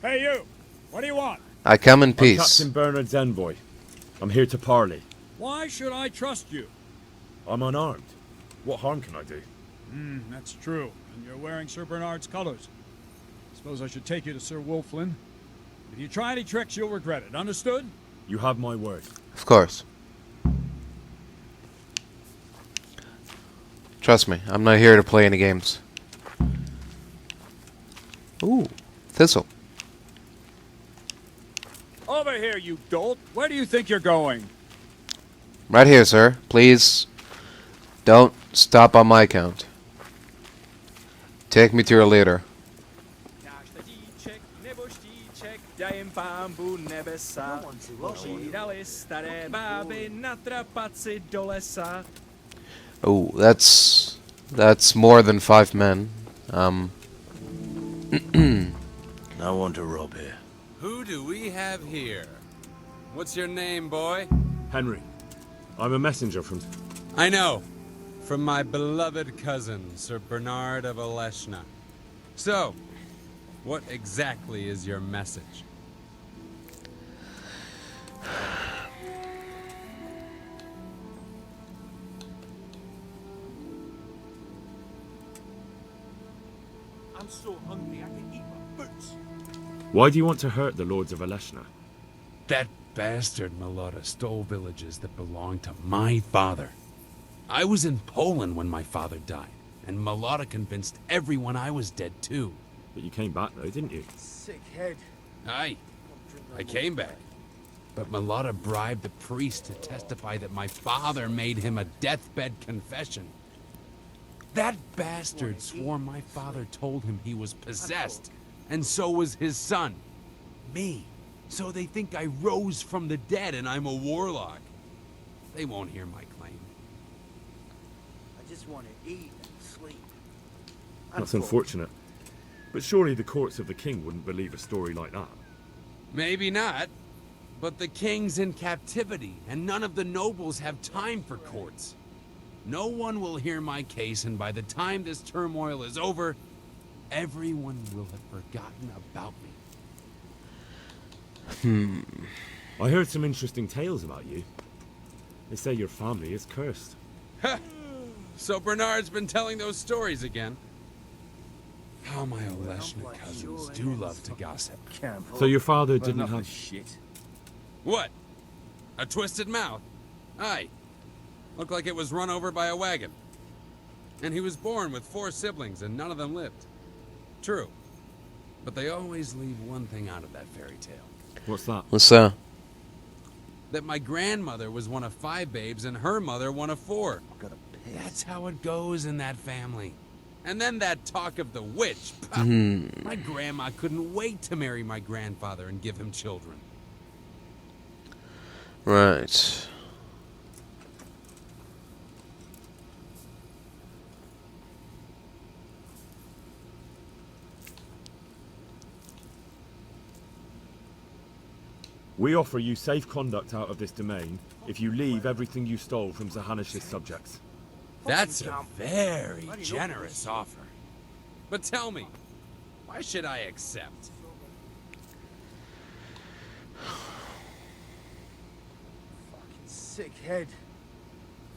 you! What do you want? I come in I'm peace. Captain Bernard's envoy. I'm here to parley. Why should I trust you? I'm unarmed. What harm can I do? That's true. And you're wearing Sir Bernard's colors. Suppose I should take you to Sir Wolflin. If you try any tricks, you'll regret it. Understood? You have my word. Of course. Trust me, I'm not here to play any games. Ooh, thistle. Over here, you dolt. Where do you think you're going? Right here, sir. Please don't stop on my account. Take me to your leader. Oh, that's more than 5 men. No one to rob here. Who do we have here? What's your name, boy? Henry. I'm a messenger from... I know. From my beloved cousin, Sir Bernard of Aleshna. So, what exactly is your message? I'm so hungry I can eat my boots. Why do you want to hurt the lords of Aleshna? That bastard Melota stole villages that belonged to my father. I was in Poland when my father died, and Melota convinced everyone I was dead too. But you came back though, didn't you? Sick head. Aye, I came back. But Melota bribed the priest to testify that my father made him a deathbed confession. That bastard swore my father told him he was possessed, and so was his son, me. So they think I rose from the dead and I'm a warlock. They won't hear my claim. I just want to eat and sleep. That's unfortunate. But surely the courts of the king wouldn't believe a story like that. Maybe not. But the king's in captivity, and none of the nobles have time for courts. No one will hear my case, and by the time this turmoil is over, everyone will have forgotten about me. I heard some interesting tales about you. They say your family is cursed. So Bernard's been telling those stories again. How my Aleshna cousins do love to gossip. So your father didn't have... shit. What? A twisted mouth? Aye. Looked like it was run over by a wagon. And he was born with 4 siblings and none of them lived. True. But they always leave one thing out of that fairy tale. What's that? What's that? That my grandmother was one of 5 babes and her mother one of 4. That's how it goes in that family. And then that talk of the witch. My grandma couldn't wait to marry my grandfather and give him children. Right. We offer you safe conduct out of this domain if you leave everything you stole from Zahanish's subjects. That's a very generous offer. But tell me, why should I accept? Fucking sick head.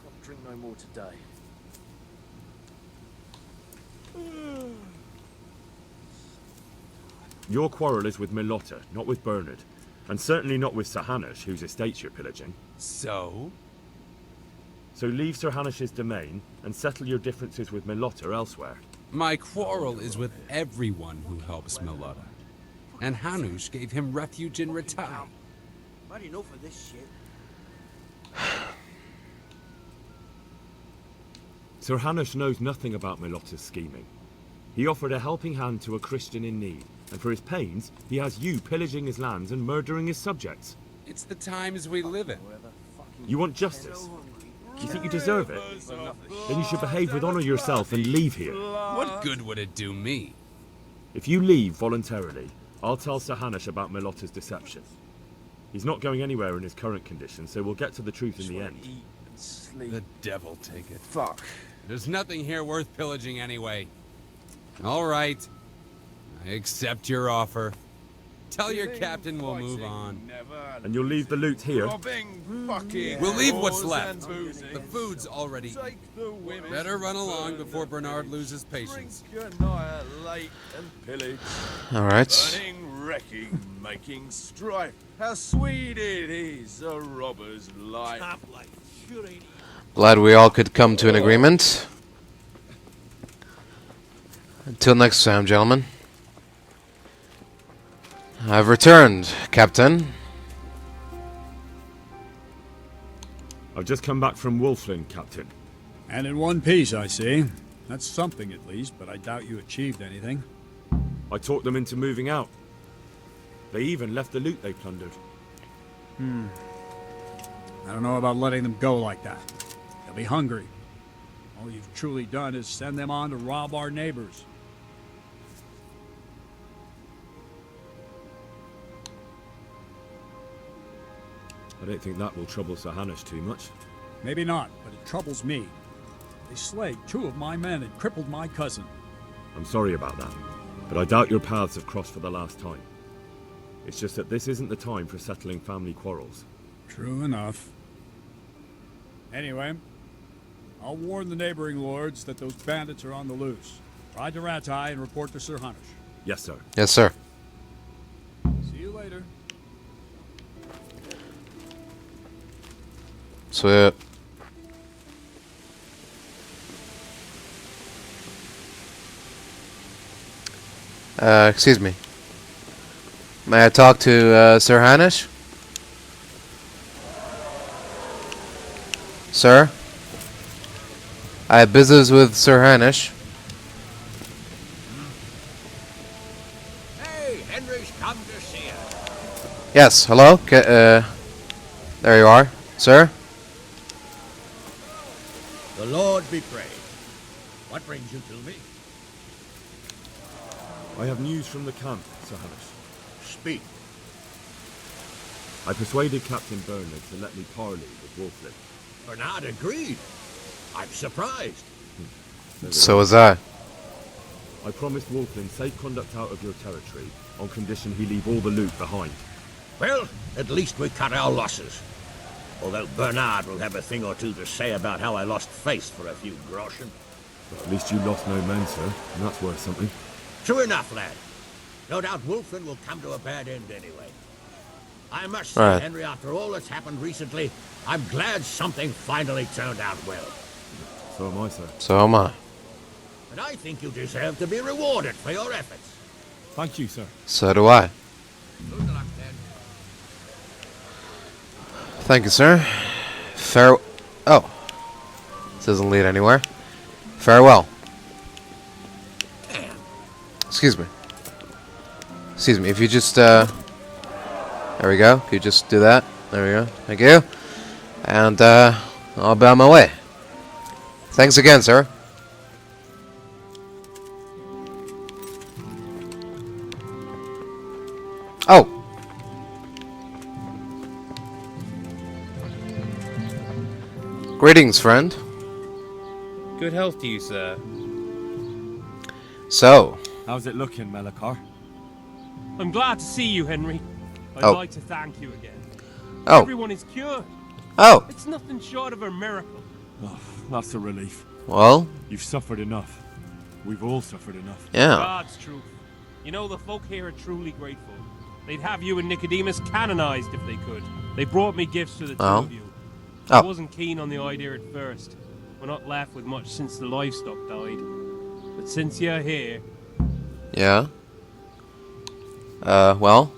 Can't drink no more today. Your quarrel is with Melota, not with Bernard. And certainly not with Sir Hanush, whose estates you're pillaging. So? So leave Sir Hanish's domain and settle your differences with Melota elsewhere. My quarrel is with everyone who helps Melota. and Hanush gave him refuge in Rattled. Not enough of this shit. Sir Hanush knows nothing about Melotta's scheming. He offered a helping hand to a Christian in need, and for his pains, he has you pillaging his lands and murdering his subjects. It's the times we live in. You want justice? You think you deserve it? Then you should behave with honor yourself and leave here. What good would it do me? If you leave voluntarily, I'll tell Sir Hanush about Melotta's deception. He's not going anywhere in his current condition, so we'll get to the truth in the end. The devil take it. Fuck. There's nothing here worth pillaging anyway. All right. I accept your offer. Tell your captain we'll move on. And you'll leave the loot here? We'll leave what's left. The food's already eaten. Better run along before Bernard loses patience. Alright. Burning, wrecking, making strife. How sweet it is, a robber's life. Glad we all could come to an agreement. Until next time, gentlemen. I've returned, Captain. I've just come back from Wolflin, Captain. And in one piece, I see. That's something at least, but I doubt you achieved anything. I talked them into moving out. They even left the loot they plundered. I don't know about letting them go like that. They'll be hungry. All you've truly done is send them on to rob our neighbors. I don't think that will trouble Sir Hanush too much. Maybe not, but it troubles me. They slayed 2 of my men and crippled my cousin. I'm sorry about that, but I doubt your paths have crossed for the last time. It's just that this isn't the time for settling family quarrels. True enough. Anyway, I'll warn the neighboring lords that those bandits are on the loose. Ride to Rattled I and report to Sir Hanush. Yes, sir. Yes, sir. See you later. Sweet. Excuse me. May I talk to Sir Hanush? Sir? I have business with Sir Hanush. Hey, Henry's come to see you. Yes, hello? There you are, sir. The Lord be praised. What brings you to me? I have news from the camp, Sir Hanush. Speak. I persuaded Captain Bernard to let me parley with Wolflin. Bernard agreed. I'm surprised. So was I. I promised Wolflin safe conduct out of your territory on condition he leave all the loot behind. Well, at least we cut our losses. Although Bernard will have a thing or two to say about how I lost face for a few groschen. But at least you lost no men, sir, and that's worth something. True enough, lad. No doubt Wolflin will come to a bad end anyway. I must say, Right. Henry, after all that's happened recently, I'm glad something finally turned out well. So am I, sir. So am I. And I think you deserve to be rewarded for your efforts. Thank you, sir. So do I. Good luck, then. Thank you, sir. Oh. This doesn't lead anywhere. Farewell. Excuse me. Excuse me, if you just, there we go. Could you just do that? There we go. Thank you. And, I'll be on my way. Thanks again, sir. Oh! Greetings, friend. Good health to you, sir. So. How's it looking, Melikar? I'm glad to see you, Henry. I'd Oh. like to thank you again. Oh. Everyone is cured. Oh. It's nothing short of a miracle. Oh, that's a relief. Well. You've suffered enough. We've all suffered enough. Yeah. God's truth. You know, the folk here are truly grateful. They'd have you and Nicodemus canonized if they could. They brought me gifts for the two of you. I Oh. wasn't keen on the idea at first. We're not left with much since the livestock died. But since you're here, Yeah. Well,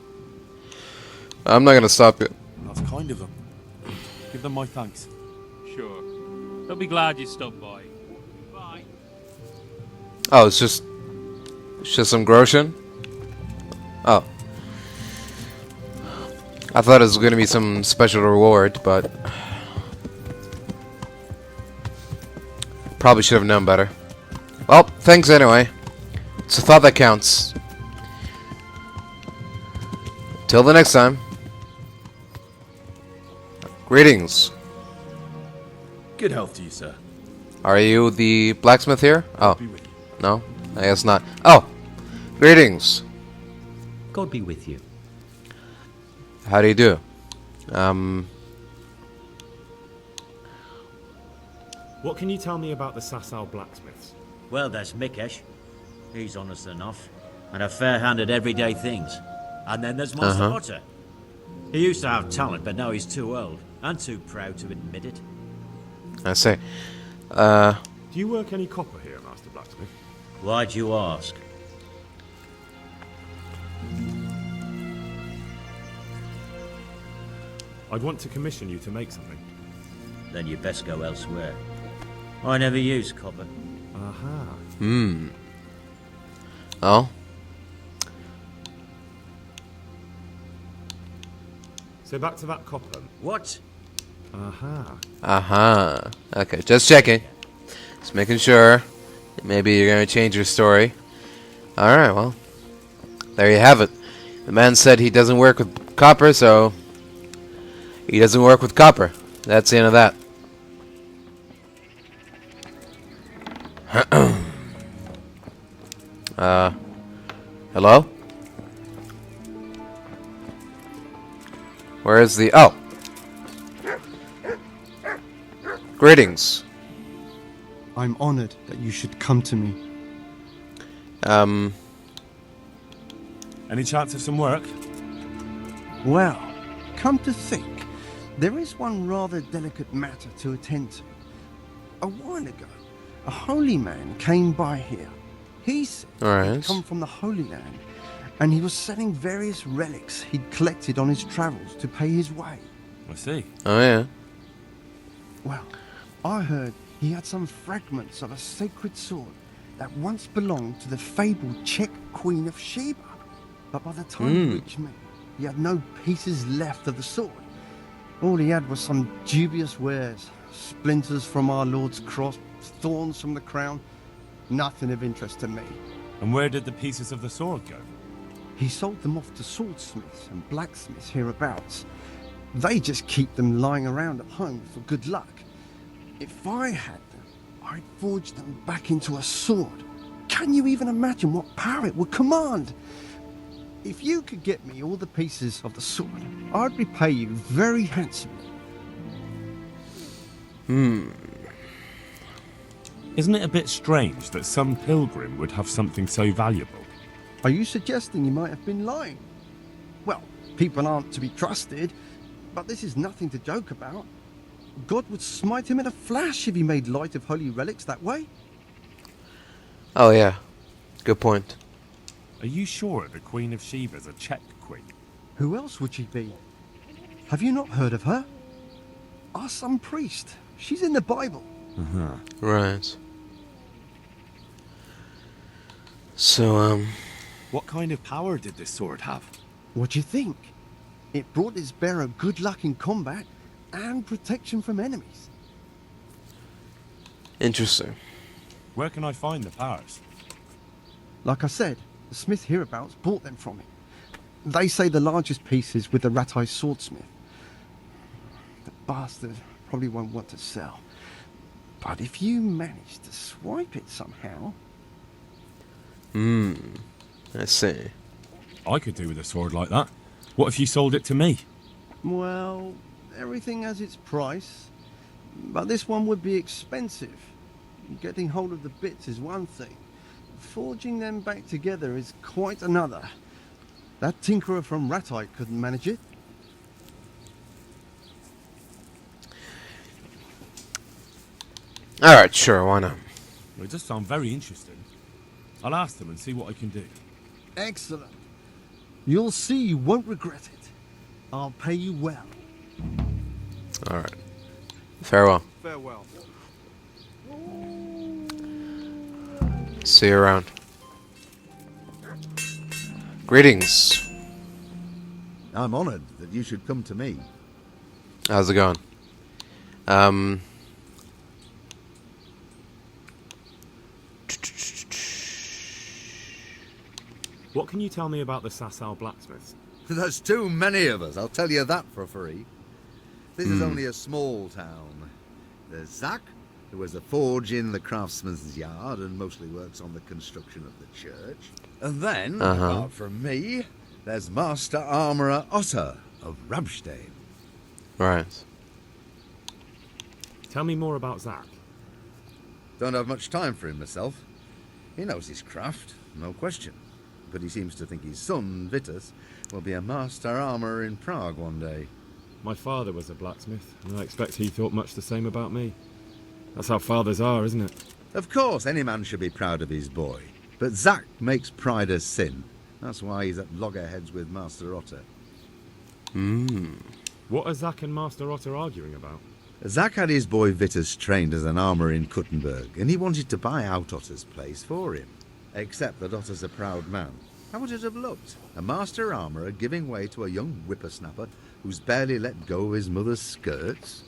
I'm not gonna stop you. That's kind of them. Give them my thanks. Sure. They'll be glad you stopped by. Bye. Oh, it's just some groschen? Oh. I thought it was gonna be some special reward, but probably should have known better. Well, thanks anyway. It's a thought that counts. Till the next time. Greetings. Good health to you, sir. Are you the blacksmith here? Oh. No? I guess not. Oh! Greetings. God be with you. How do you do? What can you tell me about the Sasau blacksmiths? Well, there's Mikesh. He's honest enough. And a fair hand at everyday things. And then there's Master Potter. He used to have talent, but now he's too old. And too proud to admit it. I say. Do you work any copper here, Master Blacksmith? Why'd you ask? I'd want to commission you to make something. Then you best go elsewhere. I never use copper. Aha. Oh? So back to that copper. What? Aha. Okay, just checking. Just making sure. Maybe you're gonna change your story. Alright, well. There you have it. The man said he doesn't work with copper, so he doesn't work with copper. That's the end of that. Hello? Where is the... Oh! Greetings. I'm honored that you should come to me. Any chance of some work? Well, come to think, there is one rather delicate matter to attend to. A while ago, a holy man came by here. He said he'd come from the Holy Land, and he was selling various relics he'd collected on his travels to pay his way. I see. Oh, yeah. Well, I heard he had some fragments of a sacred sword that once belonged to the fabled Czech Queen of Sheba. But by the time he reached me, he had no pieces left of the sword. All he had was some dubious wares, splinters from our Lord's cross, thorns from the crown, nothing of interest to me. And where did the pieces of the sword go? He sold them off to swordsmiths and blacksmiths hereabouts. They just keep them lying around at home for good luck. If I had them, I'd forge them back into a sword. Can you even imagine what power it would command? If you could get me all the pieces of the sword, I'd repay you very handsomely. Isn't it a bit strange that some pilgrim would have something so valuable? Are you suggesting you might have been lying? Well, people aren't to be trusted, but this is nothing to joke about. God would smite him in a flash if he made light of holy relics that way. Oh, yeah. Good point. Are you sure the Queen of Sheba's a Czech queen? Who else would she be? Have you not heard of her? Our some priest. She's in the Bible. Right. So, What kind of power did this sword have? What do you think? It brought its bearer good luck in combat and protection from enemies. Interesting. Where can I find the powers? Like I said, the smith hereabouts bought them from him. They say the largest piece is with the Rattled swordsmith. The bastard probably won't want to sell. But if you manage to swipe it somehow... I see. I could do with a sword like that. What if you sold it to me? Well, everything has its price. But this one would be expensive. Getting hold of the bits is one thing. Forging them back together is quite another. That tinkerer from Rattled couldn't manage it. Alright, sure, why not? Well, it does sound very interesting. I'll ask them and see what I can do. Excellent. You'll see you won't regret it. I'll pay you well. Alright. Farewell. Farewell. See you around. Greetings. I'm honored that you should come to me. How's it going? What can you tell me about the Sasau blacksmiths? There's too many of us, I'll tell you that for free. This is only a small town. There's Zach, who has a forge in the craftsman's yard and mostly works on the construction of the church. And then, apart from me, there's Master Armourer Otter of Ramstein. Right. Tell me more about Zach. Don't have much time for him myself. He knows his craft, no question. But he seems to think his son, Vitus, will be a master armourer in Prague one day. My father was a blacksmith, and I expect he thought much the same about me. That's how fathers are, isn't it? Of course, any man should be proud of his boy. But Zach makes pride a sin. That's why he's at loggerheads with Master Otter. What are Zach and Master Otter arguing about? Zach had his boy Vitus trained as an armourer in Kuttenberg, and he wanted to buy out Otter's place for him. Except that Otter's a proud man. How would it have looked? A master armourer giving way to a young whippersnapper who's barely let go of his mother's skirts?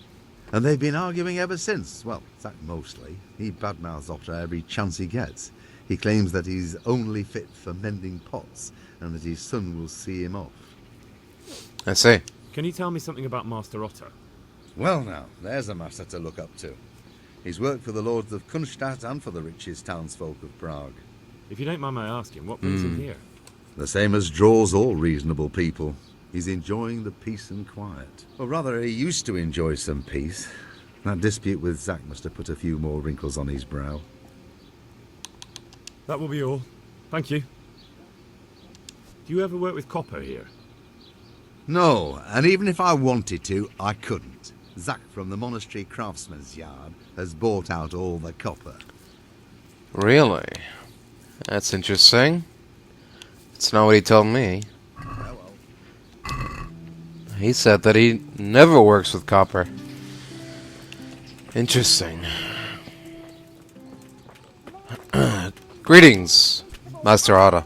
And they've been arguing ever since. Well, Zach mostly. He badmouths Otter every chance he gets. He claims that he's only fit for mending pots, and that his son will see him off. I see. Can you tell me something about Master Otter? Well now, there's a master to look up to. He's worked for the lords of Kunstadt and for the richest townsfolk of Prague. If you don't mind my asking, what brings him here? The same as draws all reasonable people. He's enjoying the peace and quiet. Or rather, he used to enjoy some peace. That dispute with Zach must have put a few more wrinkles on his brow. That will be all. Thank you. Do you ever work with copper here? No, and even if I wanted to, I couldn't. Zach from the monastery craftsman's yard has bought out all the copper. Really? That's interesting. It's not what he told me. He said that he never works with copper. Interesting. Greetings, Master Otter.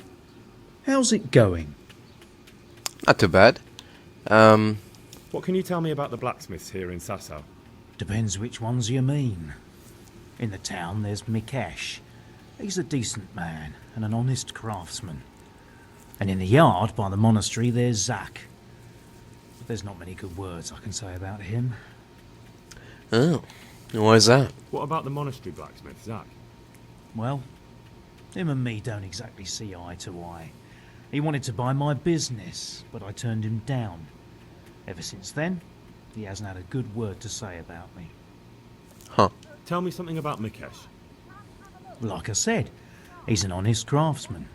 How's it going? Not too bad. What can you tell me about the blacksmiths here in Sasau? Depends which ones you mean. In the town there's Mikesh. He's a decent man and an honest craftsman. And in the yard by the monastery there's Zach. But there's not many good words I can say about him. Oh, why is that? What about the monastery blacksmith, Zach? Well, him and me don't exactly see eye to eye. He wanted to buy my business, but I turned him down. Ever since then, he hasn't had a good word to say about me. Huh. Tell me something about Mikesh. Like I said, he's an honest craftsman,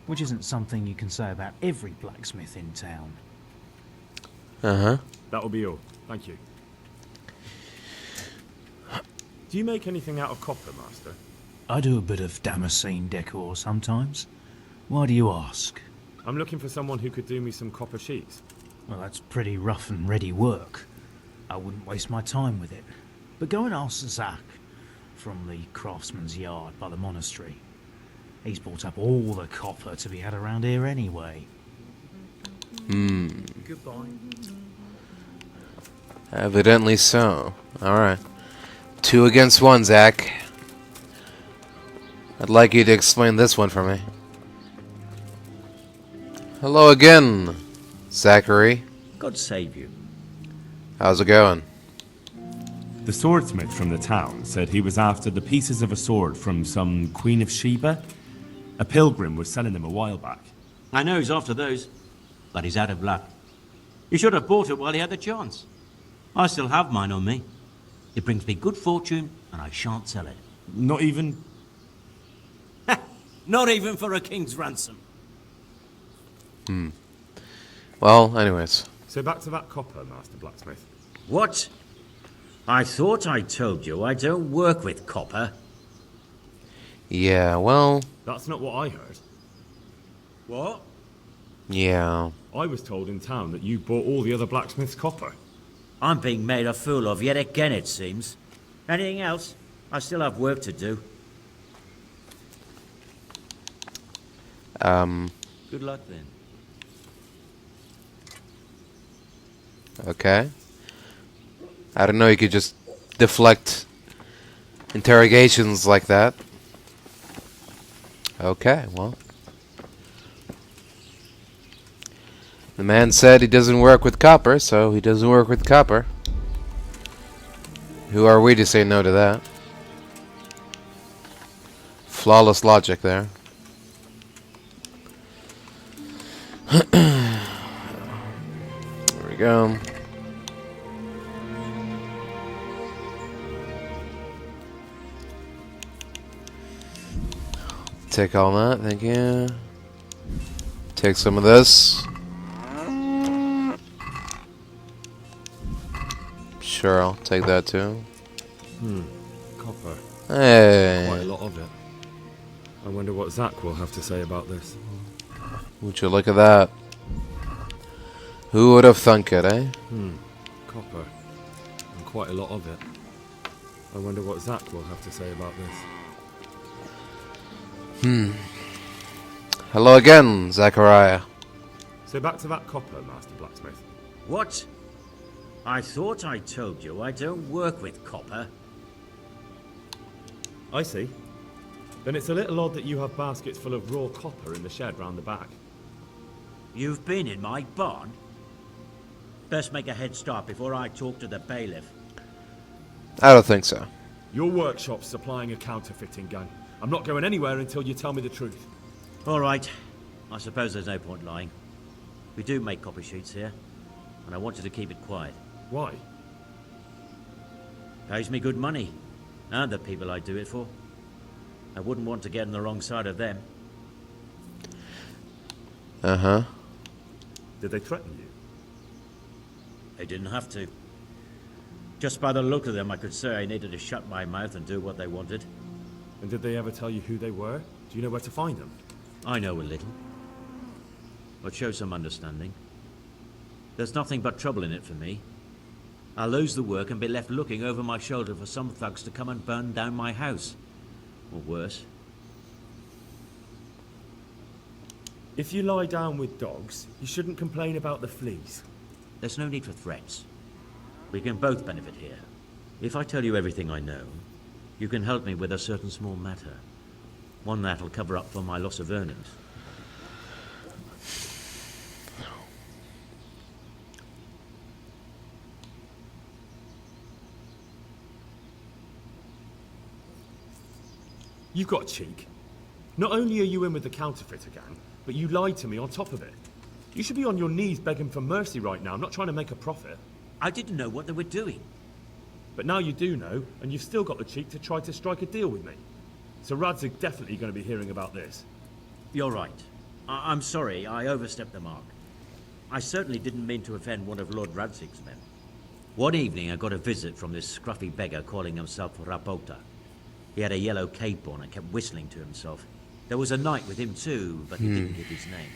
which isn't something you can say about every blacksmith in town. That will be all. Thank you. Do you make anything out of copper, Master? I do a bit of Damascene decor sometimes. Why do you ask? I'm looking for someone who could do me some copper sheets. Well, that's pretty rough and ready work. I wouldn't waste my time with it. But go and ask Zach from the craftsman's yard by the monastery. He's bought up all the copper to be had around here anyway. Goodbye. Evidently so. Alright. 2 against 1, Zach. I'd like you to explain this one for me. Hello again, Zachary. God save you. How's it going? The swordsmith from the town said he was after the pieces of a sword from some Queen of Sheba. A pilgrim was selling them a while back. I know he's after those, but he's out of luck. He should have bought it while he had the chance. I still have mine on me. It brings me good fortune, and I shan't sell it. Not even... Not even for a king's ransom. Well, anyways. So back to that copper, Master Blacksmith. What? I thought I told you I don't work with copper. Yeah, well... That's not what I heard. What? Yeah. I was told in town that you bought all the other blacksmith's copper. I'm being made a fool of yet again, it seems. Anything else? I still have work to do. Good luck then. Okay. I don't know, you could just deflect interrogations like that. Okay, well. The man said he doesn't work with copper, so he doesn't work with copper. Who are we to say no to that? Flawless logic there. There we go. Take all that, thank you. Take some of this. Sure, I'll take that too. Copper. Hey. Quite a lot of it. I wonder what Zach will have to say about this. Would you look at that? Who would have thunk it, eh? Copper. And quite a lot of it. I wonder what Zach will have to say about this. Hello again, Zachariah. So back to that copper, Master Blacksmith. What? I thought I told you I don't work with copper. I see. Then it's a little odd that you have baskets full of raw copper in the shed round the back. You've been in my barn? Best make a head start before I talk to the bailiff. I don't think so. Your workshop's supplying a counterfeiting gang. I'm not going anywhere until you tell me the truth. All right. I suppose there's no point lying. We do make copy sheets here, and I want you to keep it quiet. Why? Pays me good money, and the people I do it for. I wouldn't want to get on the wrong side of them. Uh-huh. Did they threaten you? They didn't have to. Just by the look of them, I could say I needed to shut my mouth and do what they wanted. And did they ever tell you who they were? Do you know where to find them? I know a little. But show some understanding. There's nothing but trouble in it for me. I'll lose the work and be left looking over my shoulder for some thugs to come and burn down my house. Or worse. If you lie down with dogs, you shouldn't complain about the fleas. There's no need for threats. We can both benefit here. If I tell you everything I know, you can help me with a certain small matter. One that'll cover up for my loss of earnings. You've got cheek. Not only are you in with the counterfeiter gang, but you lied to me on top of it. You should be on your knees begging for mercy right now, not trying to make a profit. I didn't know what they were doing. But now you do know, and you've still got the cheek to try to strike a deal with me. So Rad's definitely going to be hearing about this. You're right. I'm sorry, I overstepped the mark. I certainly didn't mean to offend one of Lord Radzig's men. One evening I got a visit from this scruffy beggar calling himself Rapota. He had a yellow cape on and kept whistling to himself. There was a knight with him too, but he didn't give his name.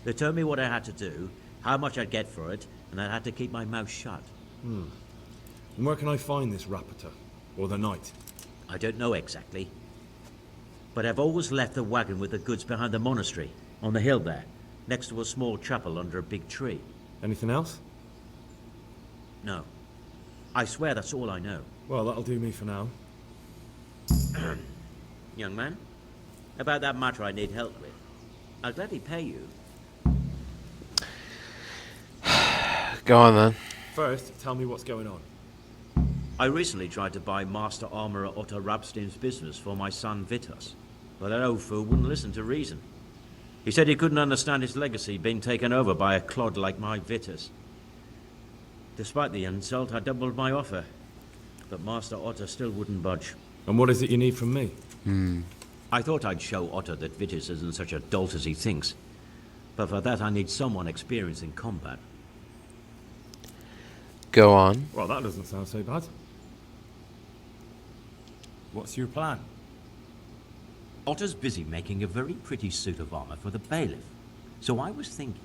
They told me what I had to do, how much I'd get for it, and I had to keep my mouth shut. And where can I find this Rapota? Or the knight? I don't know exactly. But I've always left the wagon with the goods behind the monastery, on the hill there, next to a small chapel under a big tree. Anything else? No. I swear that's all I know. Well, that'll do me for now. Young man, about that matter I need help with. I'll gladly pay you. Go on then. First, tell me what's going on. I recently tried to buy Master Armourer Otto Rabstein's business for my son Vitus, but that old fool wouldn't listen to reason. He said he couldn't understand his legacy being taken over by a clod like my Vitus. Despite the insult, I doubled my offer, but Master Otto still wouldn't budge. And what is it you need from me? I thought I'd show Otto that Vitus isn't such a dolt as he thinks, but for that I need someone experienced in combat. Go on. Well, that doesn't sound so bad. What's your plan? Otto's busy making a very pretty suit of armor for the bailiff. So I was thinking,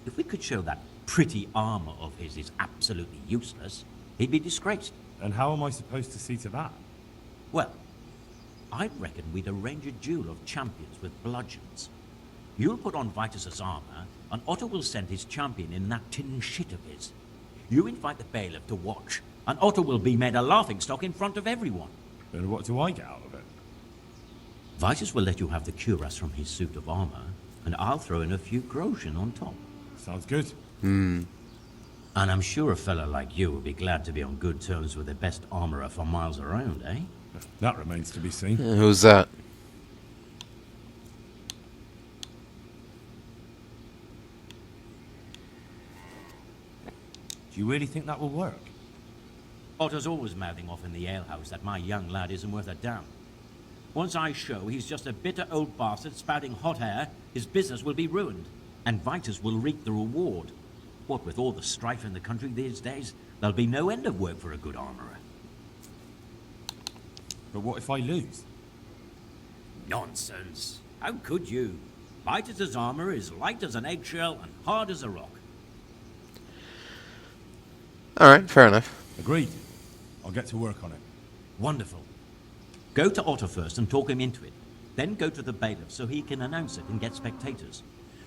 if we could show that pretty armor of his is absolutely useless, he'd be disgraced. And how am I supposed to see to that? Well, I reckon we'd arrange a duel of champions with bludgeons. You'll put on Vitus's armor, and Otto will send his champion in that tin shit of his. You invite the bailiff to watch, and Otto will be made a laughingstock in front of everyone. And what do I get out of it? Vitus will let you have the cuirass from his suit of armor, and I'll throw in a few groschen on top. Sounds good. Hmm. And I'm sure a fella like you will be glad to be on good terms with the best armorer for miles around, eh? That remains to be seen. Who's that? Do you really think that will work? Otto's always mouthing off in the alehouse that my young lad isn't worth a damn. Once I show he's just a bitter old bastard spouting hot air, his business will be ruined, and Vitus will reap the reward. What with all the strife in the country these days, there'll be no end of work for a good armourer. But what if I lose? Nonsense. How could you? Vitus's armour is light as an eggshell and hard as a rock. Alright, fair enough. Agreed. I'll get to work on it. Wonderful. Go to Otto first and talk him into it. Then go to the bailiff so he can announce it and get spectators.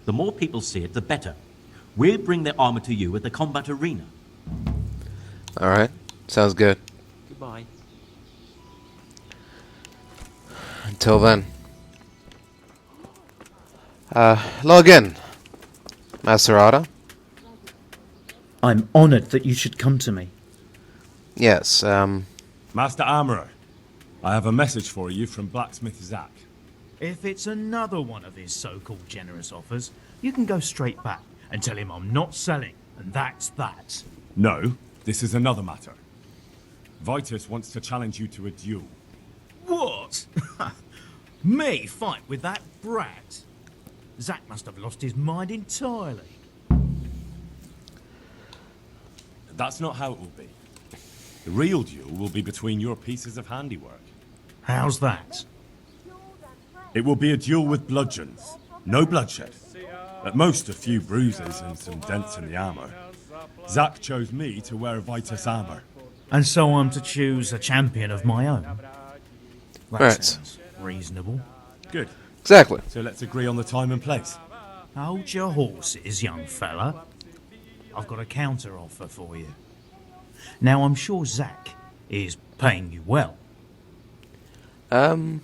The more people see it, the better. We'll bring the armor to you at the combat arena. Alright, sounds good. Goodbye. Until then. Log in. Master Otto. I'm honored that you should come to me. Yes, Master Armourer, I have a message for you from Blacksmith Zach. If it's another one of his so-called generous offers, you can go straight back and tell him I'm not selling, and that's that. No, this is another matter. Vitus wants to challenge you to a duel. What? Me fight with that brat? Zack must have lost his mind entirely. That's not how it will be. The real duel will be between your pieces of handiwork. How's that? It will be a duel with bludgeons. No bloodshed. At most, a few bruises and some dents in the armor. Zack chose me to wear Vitus armor. And so I'm to choose a champion of my own? That Right. sounds reasonable. Good. Exactly. So let's agree on the time and place. Hold your horses, young fella. I've got a counter offer for you. Now, I'm sure Zack is paying you well. I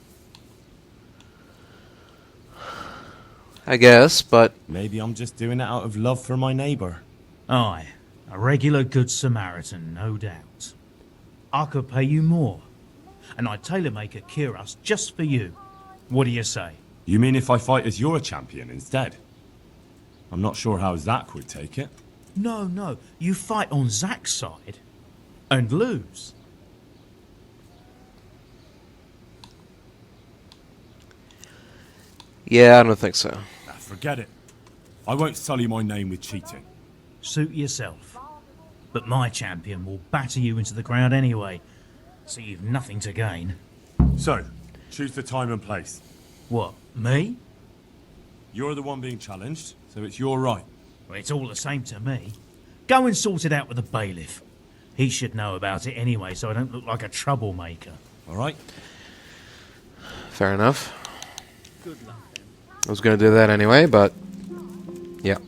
guess, but... Maybe I'm just doing it out of love for my neighbour. Aye, a regular good Samaritan, no doubt. I could pay you more, and I'd tailor-make a cuirass just for you. What do you say? You mean if I fight as your champion instead? I'm not sure how Zack would take it. No, you fight on Zack's side and lose. Yeah, I don't think so. Forget it. I won't sully my name with cheating. Suit yourself. But my champion will batter you into the ground anyway, so you've nothing to gain. So, choose the time and place. What, me? You're the one being challenged, so it's your right. Well, it's all the same to me. Go and sort it out with the bailiff. He should know about it anyway, so I don't look like a troublemaker. All right. Fair enough. Good luck. I was gonna do that anyway, but... yeah.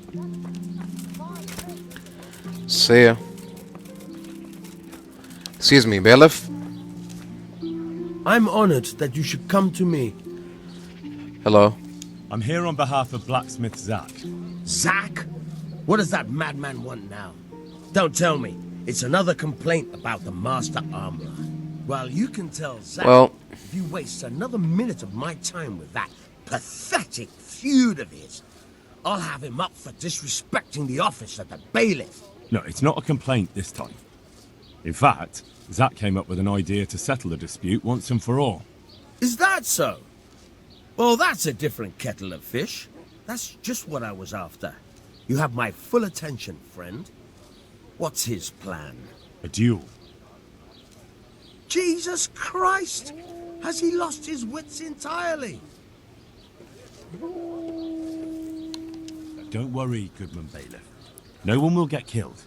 See ya. Excuse me, bailiff? I'm honored that you should come to me. Hello. I'm here on behalf of Blacksmith Zack. Zack? What does that madman want now? Don't tell me. It's another complaint about the Master Armorer. Well, you can tell Zack if you waste another minute of my time with that pathetic feud of his, I'll have him up for disrespecting the office of the bailiff. No, it's not a complaint this time. In fact, Zack came up with an idea to settle the dispute once and for all. Is that so? Well, that's a different kettle of fish. That's just what I was after. You have my full attention, friend. What's his plan? A duel. Jesus Christ! Has he lost his wits entirely? Don't worry, Goodman Bailiff. No one will get killed.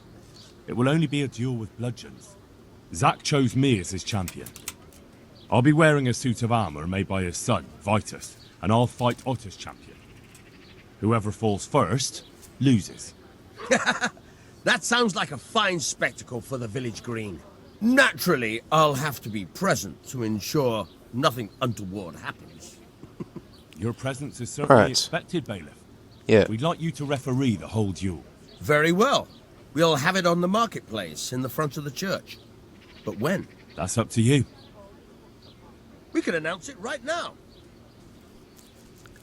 It will only be a duel with bludgeons. Zack chose me as his champion. I'll be wearing a suit of armor made by his son, Vitus, and I'll fight Otter's champion. Whoever falls first, loses. That sounds like a fine spectacle for the village green. Naturally, I'll have to be present to ensure nothing untoward happens. Your presence is certainly expected, Bailiff. Yeah. We'd like you to referee the whole duel. Very well. We'll have it on the marketplace in the front of the church. But when? That's up to you. We could announce it right now.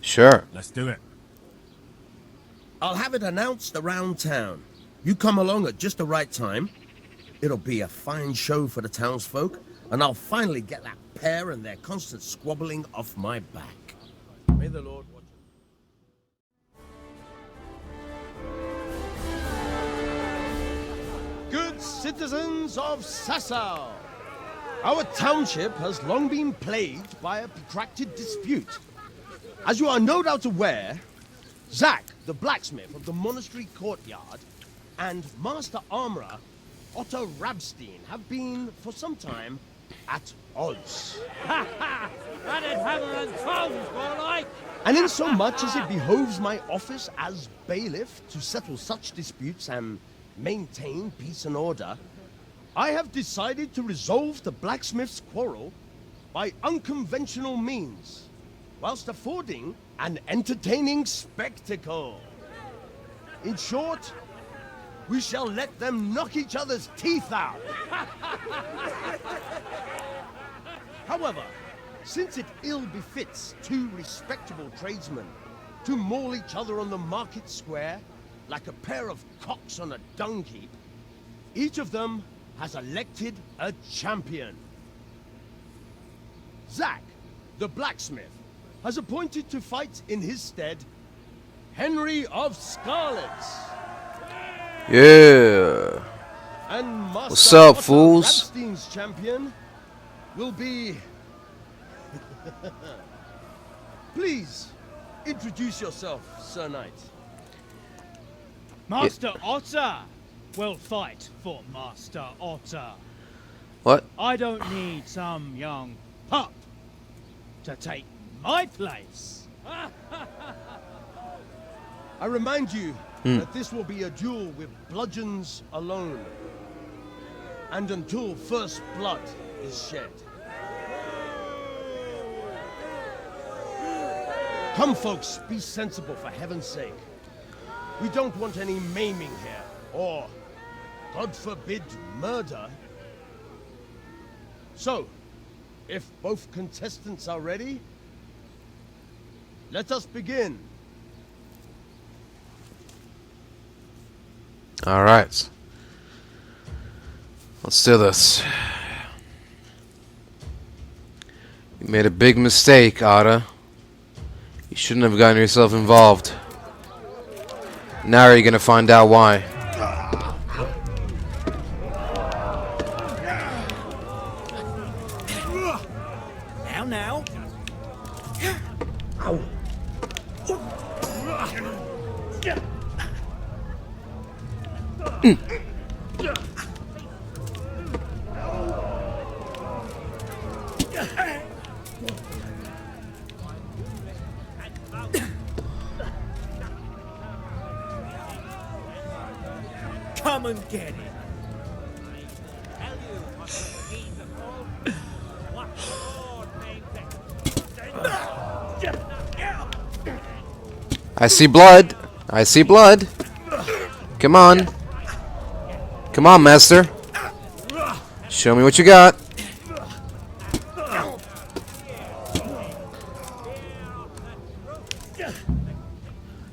Sure. Let's do it. I'll have it announced around town. You come along at just the right time. It'll be a fine show for the townsfolk, and I'll finally get that pair and their constant squabbling off my back. May the Lord watch you. Good citizens of Sasau, our township has long been plagued by a protracted dispute. As you are no doubt aware, Zack, the blacksmith of the monastery courtyard, and Master Armourer Otto Rabstein have been, for some time, at odds. Ha ha! That'd hammer and tongs, more like! And in so much as it behoves my office as bailiff to settle such disputes and maintain peace and order, I have decided to resolve the blacksmith's quarrel by unconventional means, whilst affording an entertaining spectacle. In short, we shall let them knock each other's teeth out. However, since it ill befits two respectable tradesmen to maul each other on the market square like a pair of cocks on a dung heap, each of them has elected a champion. Zack, the blacksmith, has appointed to fight in his stead Henry of Scarlets. Yeah. And Master What's up, Otto fools? Rabstein's champion will be... Please, introduce yourself, Sir Knight. Master Otter will fight for Master Otter. What? I don't need some young pup to take my place. I remind you Hmm. that this will be a duel with bludgeons alone. And until first blood is shed. Come, folks, be sensible for heaven's sake. We don't want any maiming here, or, God forbid, murder. So, if both contestants are ready, let us begin. All right. Let's do this. You made a big mistake, Otta. You shouldn't have gotten yourself involved. Now you're gonna find out why. Now. Come and get it. I see blood. I see blood. Come on. Come on, master. Show me what you got.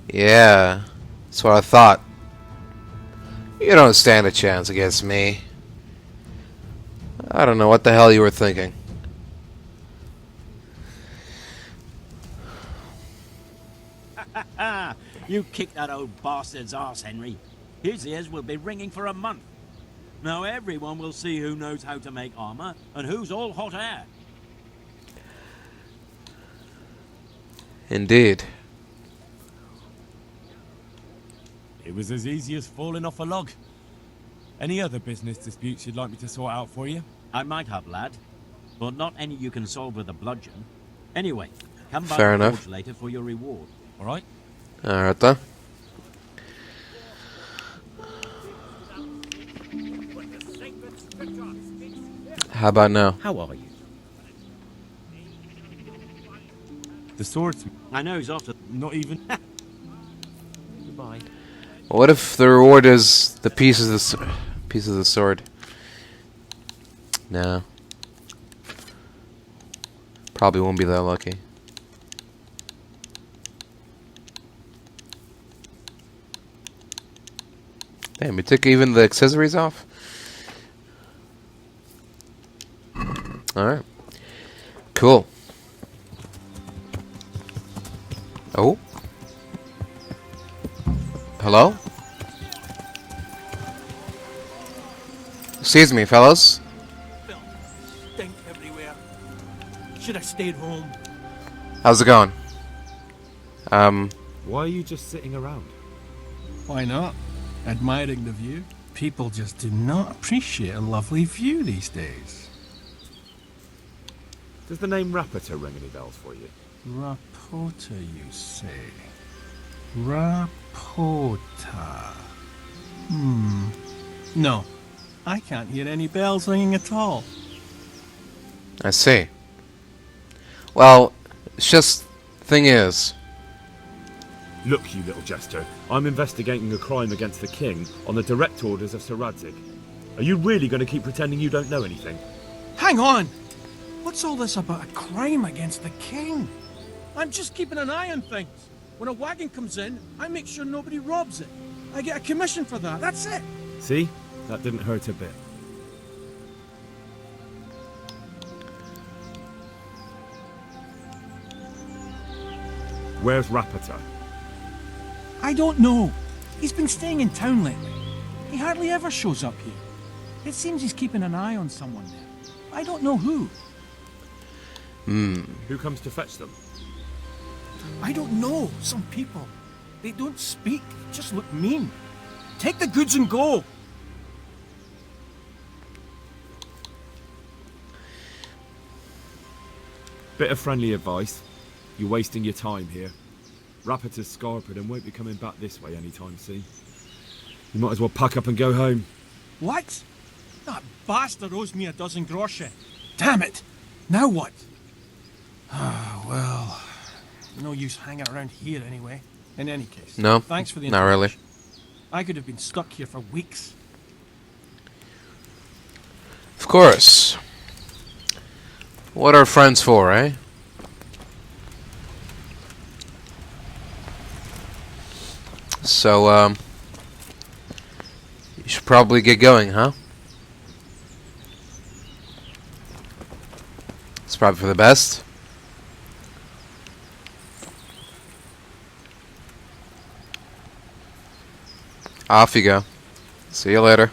Yeah, that's what I thought. You don't stand a chance against me. I don't know what the hell you were thinking. You kicked that old bastard's ass, Henry. His ears will be ringing for a month. Now everyone will see who knows how to make armor and who's all hot air. Indeed. It was as easy as falling off a log. Any other business disputes you'd like me to sort out for you? I might have, lad. But not any you can solve with a bludgeon. Anyway, come by Fair the enough. forge later for your reward. Alright? Alright then. How about now? How are you? The swordsman. I know he's after... Not even... Goodbye. What if the reward is the pieces of the sword? No. Probably won't be that lucky. Damn, we took even the accessories off? Alright. Cool. Oh? Hello? Excuse me, fellas. Stink everywhere. Should have stayed home. How's it going? Why are you just sitting around? Why not? Admiring the view. People just do not appreciate a lovely view these days. Does the name Rapita ring any bells for you? Rapota, you say? Rapota. No. I can't hear any bells ringing at all. I see. Well, it's just... thing is... Look, you little jester. I'm investigating a crime against the king on the direct orders of Sir Radzig. Are you really going to keep pretending you don't know anything? Hang on! What's all this about a crime against the king? I'm just keeping an eye on things. When a wagon comes in, I make sure nobody robs it. I get a commission for that, that's it. See? That didn't hurt a bit. Where's Rapita? I don't know. He's been staying in town lately. He hardly ever shows up here. It seems he's keeping an eye on someone there. I don't know who. Who comes to fetch them? I don't know. Some people. They don't speak. They just look mean. Take the goods and go. Bit of friendly advice. You're wasting your time here. Rapita's scarpered and won't be coming back this way anytime soon. You might as well pack up and go home. What? That bastard owes me a dozen groschen. Damn it! Now what? Ah, well... No use hanging around here anyway. In any case. No, thanks for the not really. I could have been stuck here for weeks. Of course. What are friends for, eh? So, you should probably get going, huh? It's probably for the best. Off you go. See you later.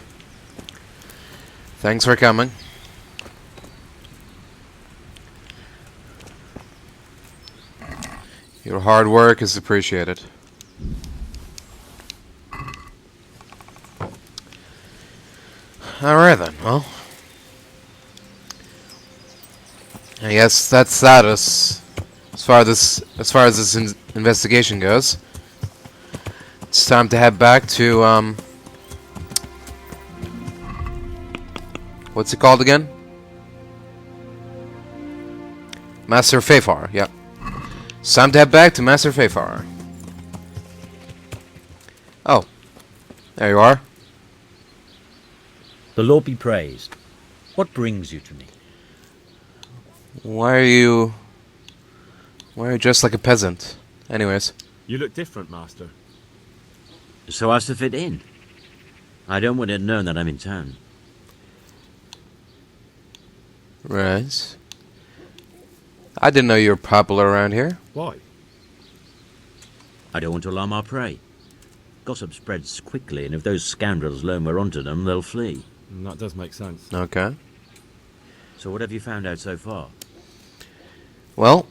Thanks for coming. Your hard work is appreciated. Alright then, well. I guess that's that as far as this investigation goes. It's time to head back to what's it called again? Master Fafar, yep. It's time to head back to Master Fafar. Oh. There you are. The Lord be praised. What brings you to me? Why are you dressed like a peasant? Anyways. You look different, Master. So as to fit in. I don't want it known that I'm in town. Right. I didn't know you were popular around here. Why? I don't want to alarm our prey. Gossip spreads quickly, and if those scoundrels learn we're onto them, they'll flee. That does make sense. Okay. So what have you found out so far? Well,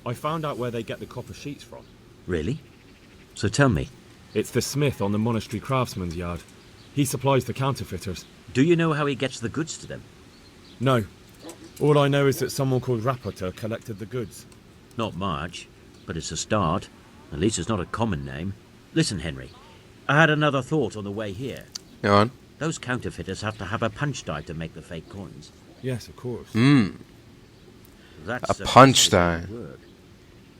I found out where they get the copper sheets from. Really? So tell me. It's the smith on the monastery craftsman's yard. He supplies the counterfeiters. Do you know how he gets the goods to them? No. All I know is that someone called Rapporteur collected the goods. Not much, but it's a start. At least it's not a common name. Listen, Henry, I had another thought on the way here. Go on. Those counterfeiters have to have a punch die to make the fake coins. Yes, of course. That's a punch die. Work.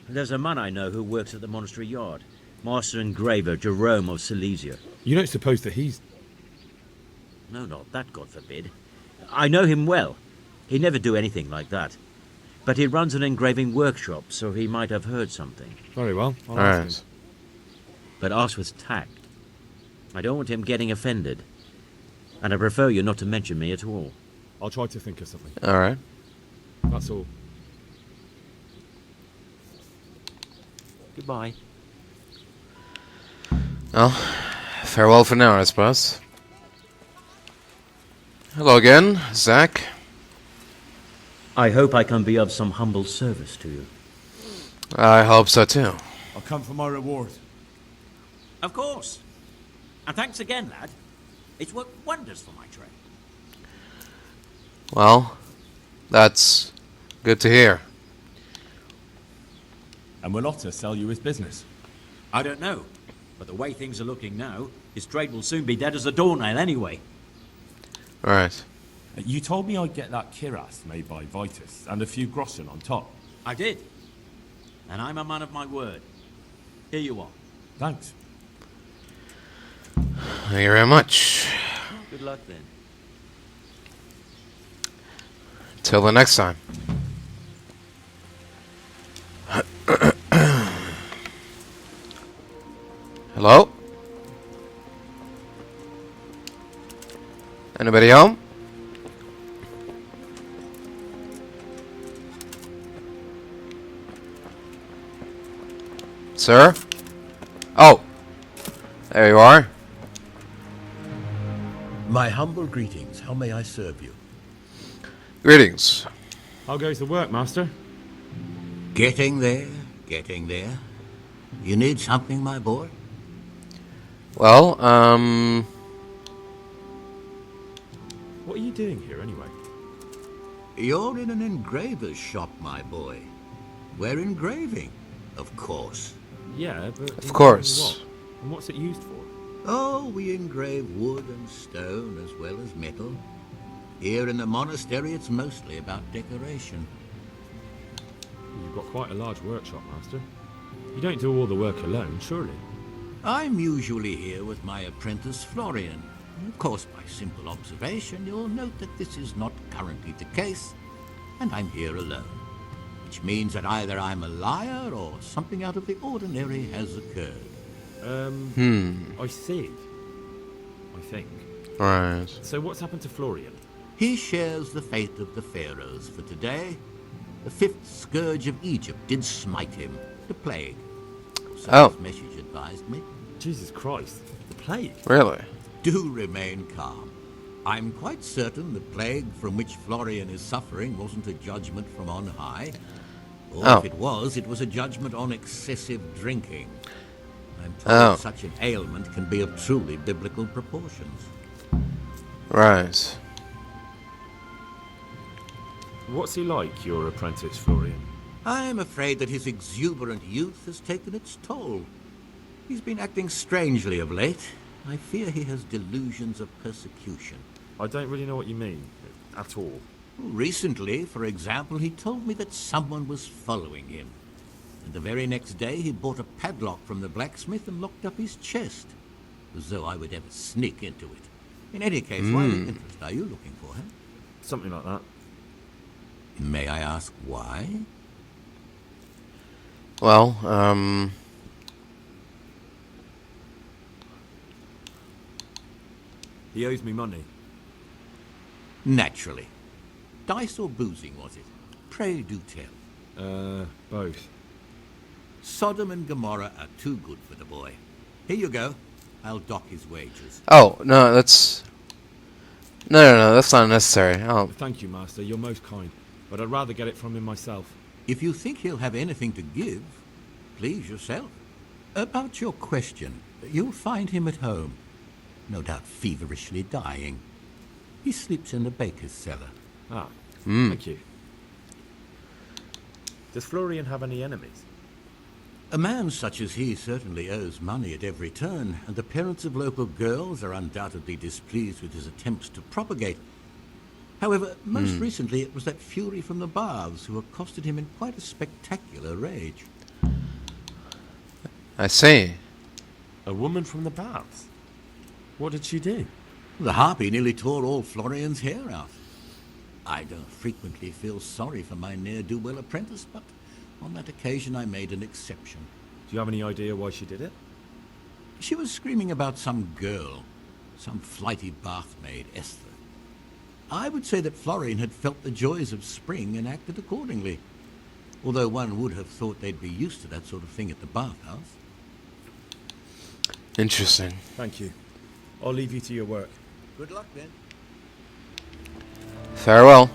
There's a man I know who works at the monastery yard. Master engraver Jerome of Silesia. You don't suppose that he's... No, not that, God forbid. I know him well. He'd never do anything like that. But he runs an engraving workshop, so he might have heard something. Very well. I'll ask him. But ask with tact. I don't want him getting offended. And I prefer you not to mention me at all. I'll try to think of something. All right. That's all. Goodbye. Well, farewell for now, I suppose. Hello again, Zach. I hope I can be of some humble service to you. I hope so too. I'll come for my reward. Of course. And thanks again, lad. It's worked wonders for my trade. Well, that's good to hear. And will Otter sell you his business? I don't know. But the way things are looking now, his trade will soon be dead as a doornail anyway. Right. You told me I'd get that kiras made by Vitus and a few groschen on top. I did. And I'm a man of my word. Here you are. Thanks. Thank you very much. Good luck then. Till the next time. Hello? Anybody home? Sir? Oh! There you are. My humble greetings. How may I serve you? Greetings. How goes the work, Master? Getting there, getting there. You need something, my boy? Well, What are you doing here, anyway? You're in an engraver's shop, my boy. We're engraving, of course. Yeah, but... Of course. What? And what's it used for? Oh, we engrave wood and stone as well as metal. Here in the monastery, it's mostly about decoration. You've got quite a large workshop, Master. You don't do all the work alone, surely? I'm usually here with my apprentice, Florian. Of course, by simple observation, you'll note that this is not currently the case, and I'm here alone. Which means that either I'm a liar or something out of the ordinary has occurred. I see. I think. Right. So what's happened to Florian? He shares the fate of the pharaohs for today. The fifth scourge of Egypt did smite him, the plague. So his message advised me. Jesus Christ, the plague? Really? Do remain calm. I'm quite certain the plague from which Florian is suffering wasn't a judgment from on high. Or if it was a judgment on excessive drinking. I'm told such an ailment can be of truly biblical proportions. Right. What's he like, your apprentice, Florian? I'm afraid that his exuberant youth has taken its toll. He's been acting strangely of late. I fear he has delusions of persecution. I don't really know what you mean, at all. Recently, for example, he told me that someone was following him. And the very next day, he bought a padlock from the blacksmith and locked up his chest. As though I would ever sneak into it. In any case, why the interest are you looking for him? Something like that. May I ask why? Well, He owes me money. Naturally. Dice or boozing, was it? Pray do tell. Both. Sodom and Gomorrah are too good for the boy. Here you go. I'll dock his wages. oh, no, that's... No, that's not necessary. Oh. Thank you, Master. You're most kind. But I'd rather get it from him myself. If you think he'll have anything to give, please yourself. About your question, you'll find him at home. No doubt feverishly dying. He sleeps in the baker's cellar. Ah, thank you. Does Florian have any enemies? A man such as he certainly owes money at every turn, and the parents of local girls are undoubtedly displeased with his attempts to propagate. However, most recently it was that fury from the baths who accosted him in quite a spectacular rage. I see. A woman from the baths? What did she do? The harpy nearly tore all Florian's hair out. I don't frequently feel sorry for my ne'er-do-well apprentice, but on that occasion I made an exception. Do you have any idea why she did it? She was screaming about some girl, some flighty bath maid, Esther. I would say that Florian had felt the joys of spring and acted accordingly, although one would have thought they'd be used to that sort of thing at the bathhouse. Interesting. Thank you. I'll leave you to your work. Good luck, then. Farewell.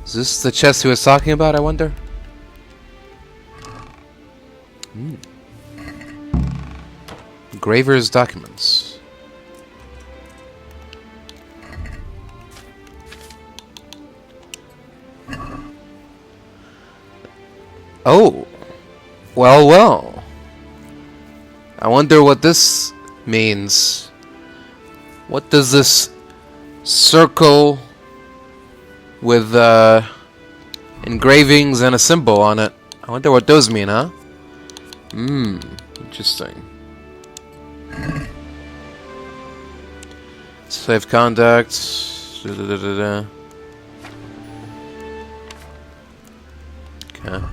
Is this the chest he was talking about, I wonder? Engraver's documents. Oh. Well, well. I wonder what this means. What does this circle with engravings and a symbol on it? I wonder what those mean, huh? Interesting. Safe conduct. Okay.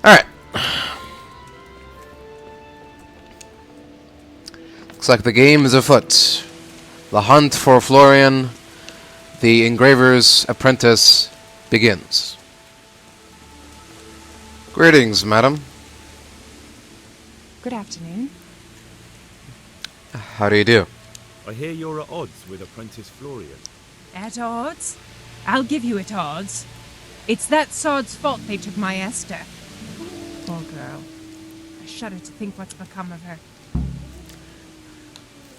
Alright. Looks like the game is afoot. The hunt for Florian, the engraver's apprentice, begins. Greetings, madam. Good afternoon. How do you do? I hear you're at odds with apprentice Florian. At odds? I'll give you at odds. It's that sod's fault they took my Esther. Poor girl. I shudder to think what's become of her.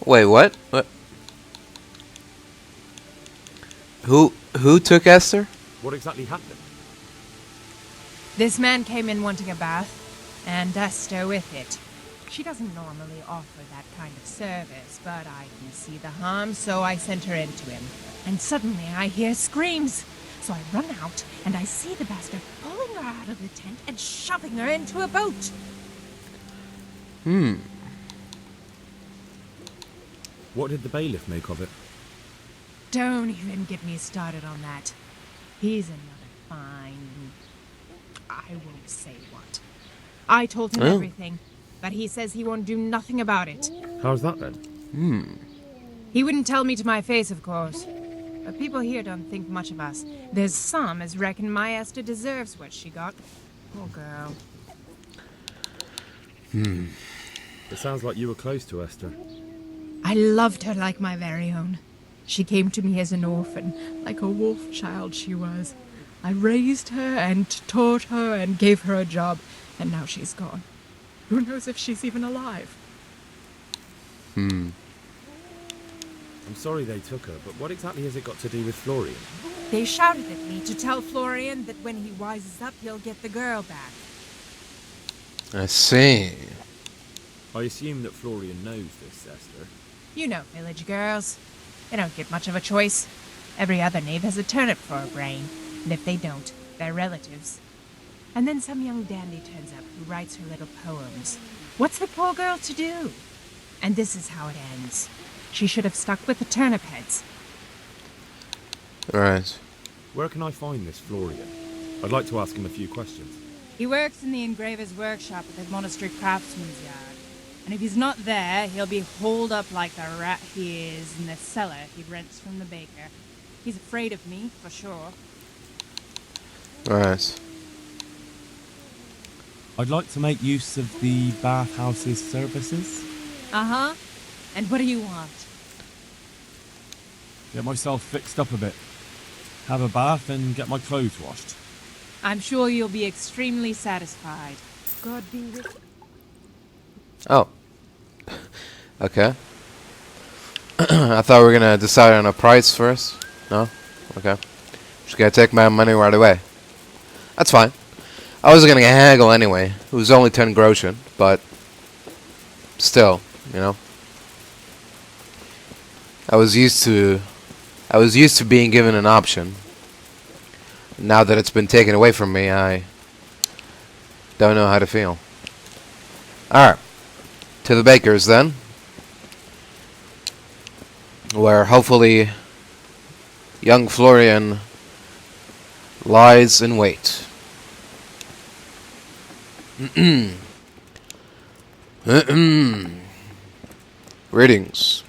Wait, what? What? Who took Esther? What exactly happened? This man came in wanting a bath, and Esther with it. She doesn't normally offer that kind of service, but I can see the harm, so I sent her in to him. And suddenly I hear screams. So I run out, and I see the bastard pulling her out of the tent and shoving her into a boat. What did the bailiff make of it? Don't even get me started on that. He's another fine... I won't say what. I told him everything, but he says he won't do nothing about it. How's that then? He wouldn't tell me to my face, of course. But people here don't think much of us. There's some as reckon my Esther deserves what she got. Poor girl. It sounds like you were close to Esther. I loved her like my very own. She came to me as an orphan, like a wolf child she was. I raised her and taught her and gave her a job, and now she's gone. Who knows if she's even alive? I'm sorry they took her, but what exactly has it got to do with Florian? They shouted at me to tell Florian that when he wises up, he'll get the girl back. I see. I assume that Florian knows this, Esther. You know village girls. They don't get much of a choice. Every other knave has a turnip for a brain, and if they don't, they're relatives. And then some young dandy turns up who writes her little poems. What's the poor girl to do? And this is how it ends. She should have stuck with the turnip heads. Right. Where can I find this Florian? I'd like to ask him a few questions. He works in the engraver's workshop at the monastery craftsman's yard. And if he's not there, he'll be holed up like the rat he is in the cellar he rents from the baker. He's afraid of me, for sure. Right. I'd like to make use of the bathhouse's services. Uh-huh. And what do you want? Get myself fixed up a bit. Have a bath and get my clothes washed. I'm sure you'll be extremely satisfied. God be with you. Oh. Okay. I thought we were gonna decide on a price first. No? Okay. Just gotta take my money right away. That's fine. I was gonna haggle anyway. It was only 10 groschen, but still, you know. I was used to being given an option. Now that it's been taken away from me, I don't know how to feel. Alright. To the baker's then. Where hopefully young Florian lies in wait. Greetings.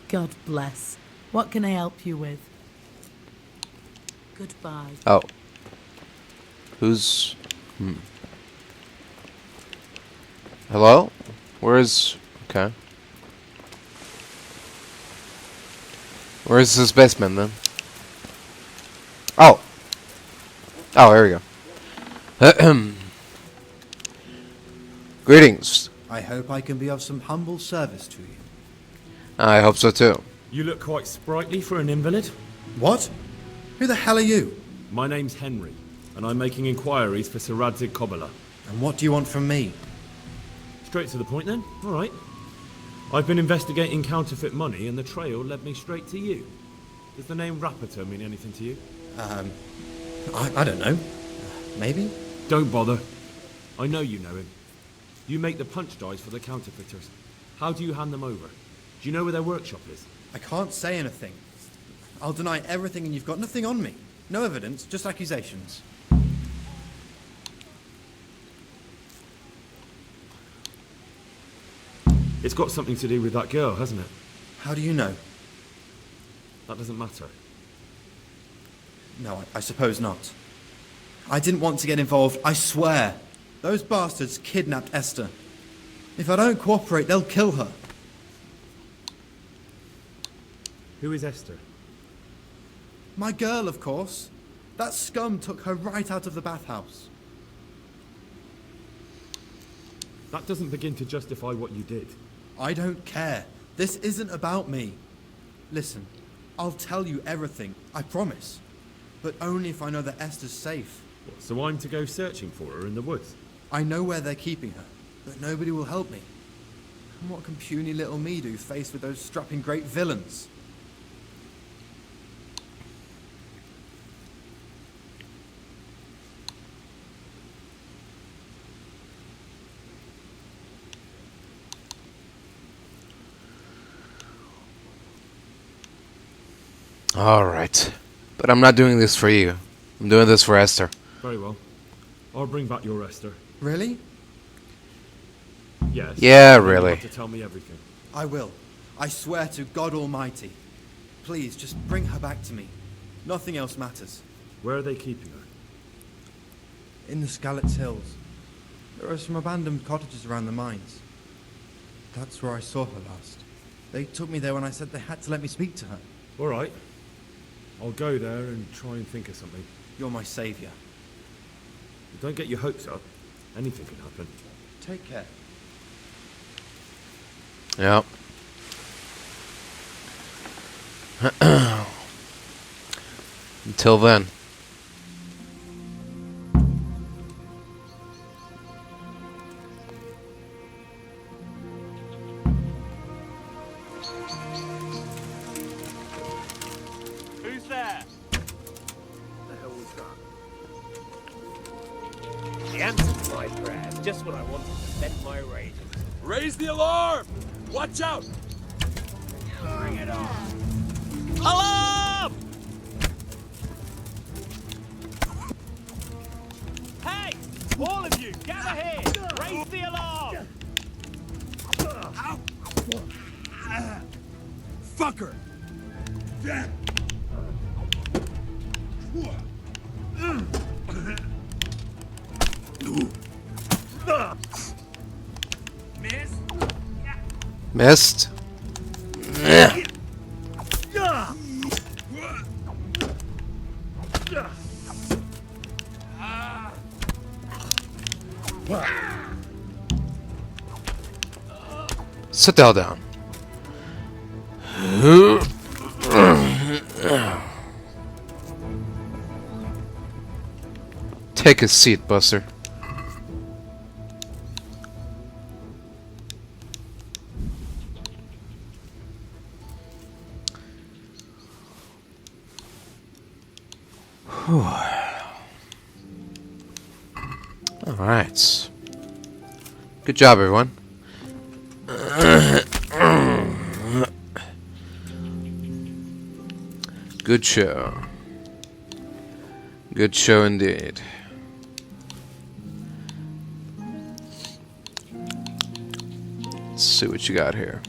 God bless. What can I help you with? Goodbye. Oh. Who's... Hello? Where's... Okay. Where's this basement then? Oh! Oh, here we go. Greetings. I hope I can be of some humble service to you. I hope so too. You look quite sprightly for an invalid. What? Who the hell are you? My name's Henry, and I'm making inquiries for Sir Radzig Kobyla. And what do you want from me? Straight to the point then? Alright. I've been investigating counterfeit money, and the trail led me straight to you. Does the name Rappator mean anything to you? I don't know. Maybe? Don't bother. I know you know him. You make the punch dies for the counterfeiters. How do you hand them over? Do you know where their workshop is? I can't say anything. I'll deny everything and you've got nothing on me. No evidence, just accusations. It's got something to do with that girl, hasn't it? How do you know? That doesn't matter. No, I suppose not. I didn't want to get involved, I swear. Those bastards kidnapped Esther. If I don't cooperate, they'll kill her. Who is Esther? My girl, of course. That scum took her right out of the bathhouse. That doesn't begin to justify what you did. I don't care. This isn't about me. Listen, I'll tell you everything, I promise. But only if I know that Esther's safe. What, so I'm to go searching for her in the woods? I know where they're keeping her, but nobody will help me. And what can puny little me do faced with those strapping great villains? Alright. But I'm not doing this for you. I'm doing this for Esther. Very well. I'll bring back your Esther. Really? Yes. Yeah, You really. have to tell me everything. I will. I swear to God Almighty. Please, just bring her back to me. Nothing else matters. Where are they keeping her? In the Skalitz Hills. There are some abandoned cottages around the mines. That's where I saw her last. They took me there when I said they had to let me speak to her. All right. I'll go there and try and think of something. You're my saviour. Don't get your hopes up. Anything can happen. Take care. Yep. Until then. Who's there? The hell was that? The answer to my prayers, just what I wanted to vent my rage. Raise the alarm! Watch out! Bring it on! Alarm! Hey! All of you, gather here! Raise the alarm! Fucker! Missed. Sit the hell down. Take a seat, Buster. Alright. Good job, everyone. Good show. Good show indeed. Let's see what you got here.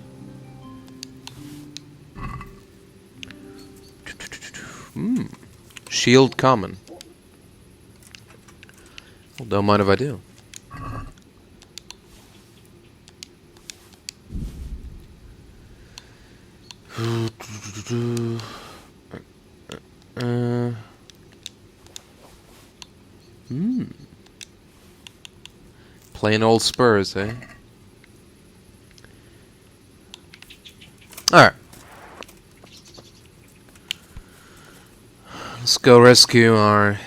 Shield common. Well, don't mind if I do. Plain old spurs, eh? Alright. Let's go rescue our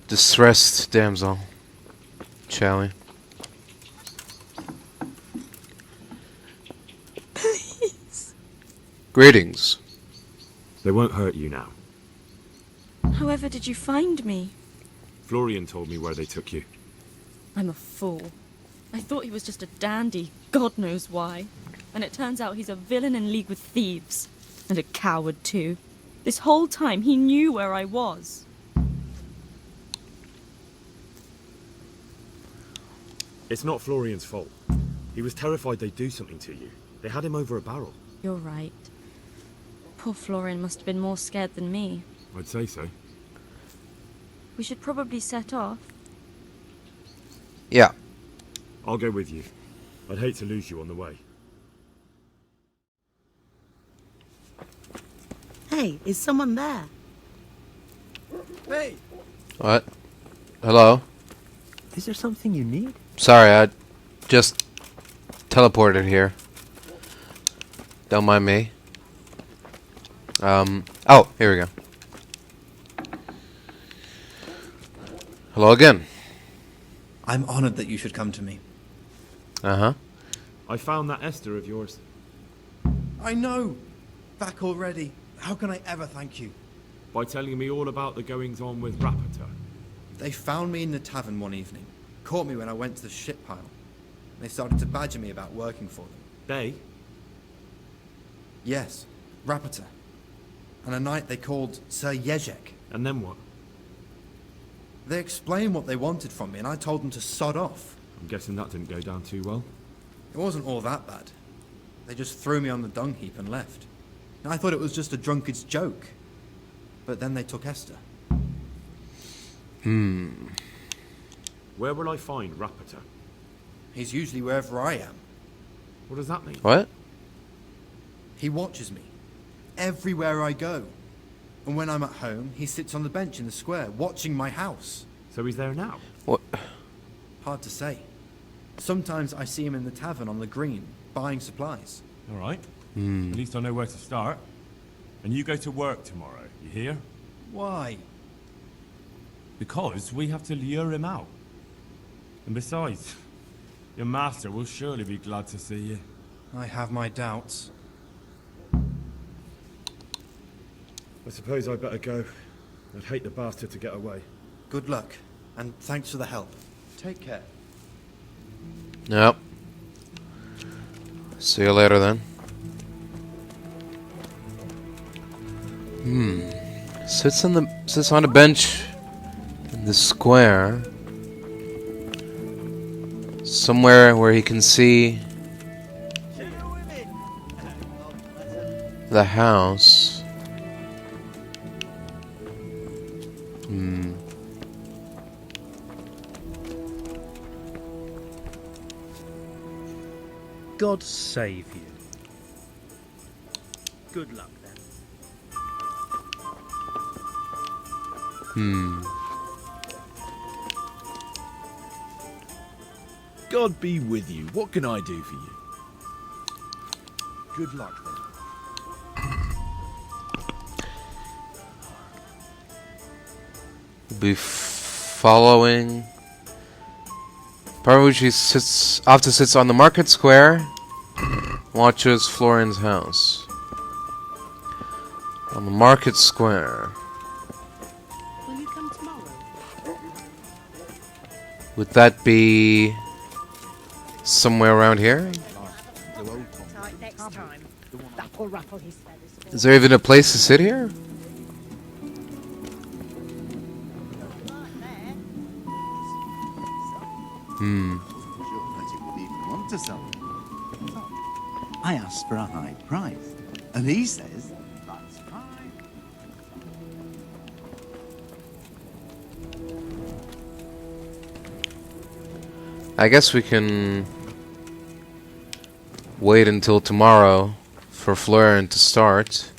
distressed damsel, shall we? Please. Greetings. They won't hurt you now. However did you find me? Florian told me where they took you. I'm a fool. I thought he was just a dandy, God knows why. And it turns out he's a villain in league with thieves. And a coward too. This whole time he knew where I was. It's not Florian's fault. He was terrified they'd do something to you. They had him over a barrel. You're right. Poor Florian must have been more scared than me. I'd say so. We should probably set off. Yeah. I'll go with you. I'd hate to lose you on the way. Hey, is someone there? Hey! What? Hello? Is there something you need? Sorry, I just teleported here. Don't mind me. Oh, here we go. Hello again. I'm honored that you should come to me. Uh-huh. I found that Esther of yours. I know! Back already. How can I ever thank you? By telling me all about the goings-on with Rapata. They found me in the tavern one evening. Caught me when I went to the ship pile. They started to badger me about working for them. They? Yes, Rapata. And a knight they called Sir Jezek. And then what? They explained what they wanted from me, and I told them to sod off. I'm guessing that didn't go down too well. It wasn't all that bad. They just threw me on the dung heap and left. I thought it was just a drunkard's joke. But then they took Esther. Where will I find Rapata? He's usually wherever I am. What does that mean? What? He watches me. Everywhere I go. And when I'm at home, he sits on the bench in the square, watching my house. So he's there now? What? Hard to say. Sometimes I see him in the tavern on the green, buying supplies. All right. At least I know where to start. And you go to work tomorrow, you hear? Why? Because we have to lure him out. And besides, your master will surely be glad to see you. I have my doubts. I suppose I'd better go. I'd hate the bastard to get away. Good luck, and thanks for the help. Take care. Yep. See you later then. Sits on a bench in the square. Somewhere where he can see the house. God save you. Good luck then. God be with you. What can I do for you? Good luck then. Be following. Parvucci often sits on the market square, watches Florian's house. On the market square. Will you come tomorrow? Would that be somewhere around here? Next time. That'll ruffle his feathers. Is there even a place to sit here? I asked for a high price, and he says that's fine. I guess we can wait until tomorrow for Florian to start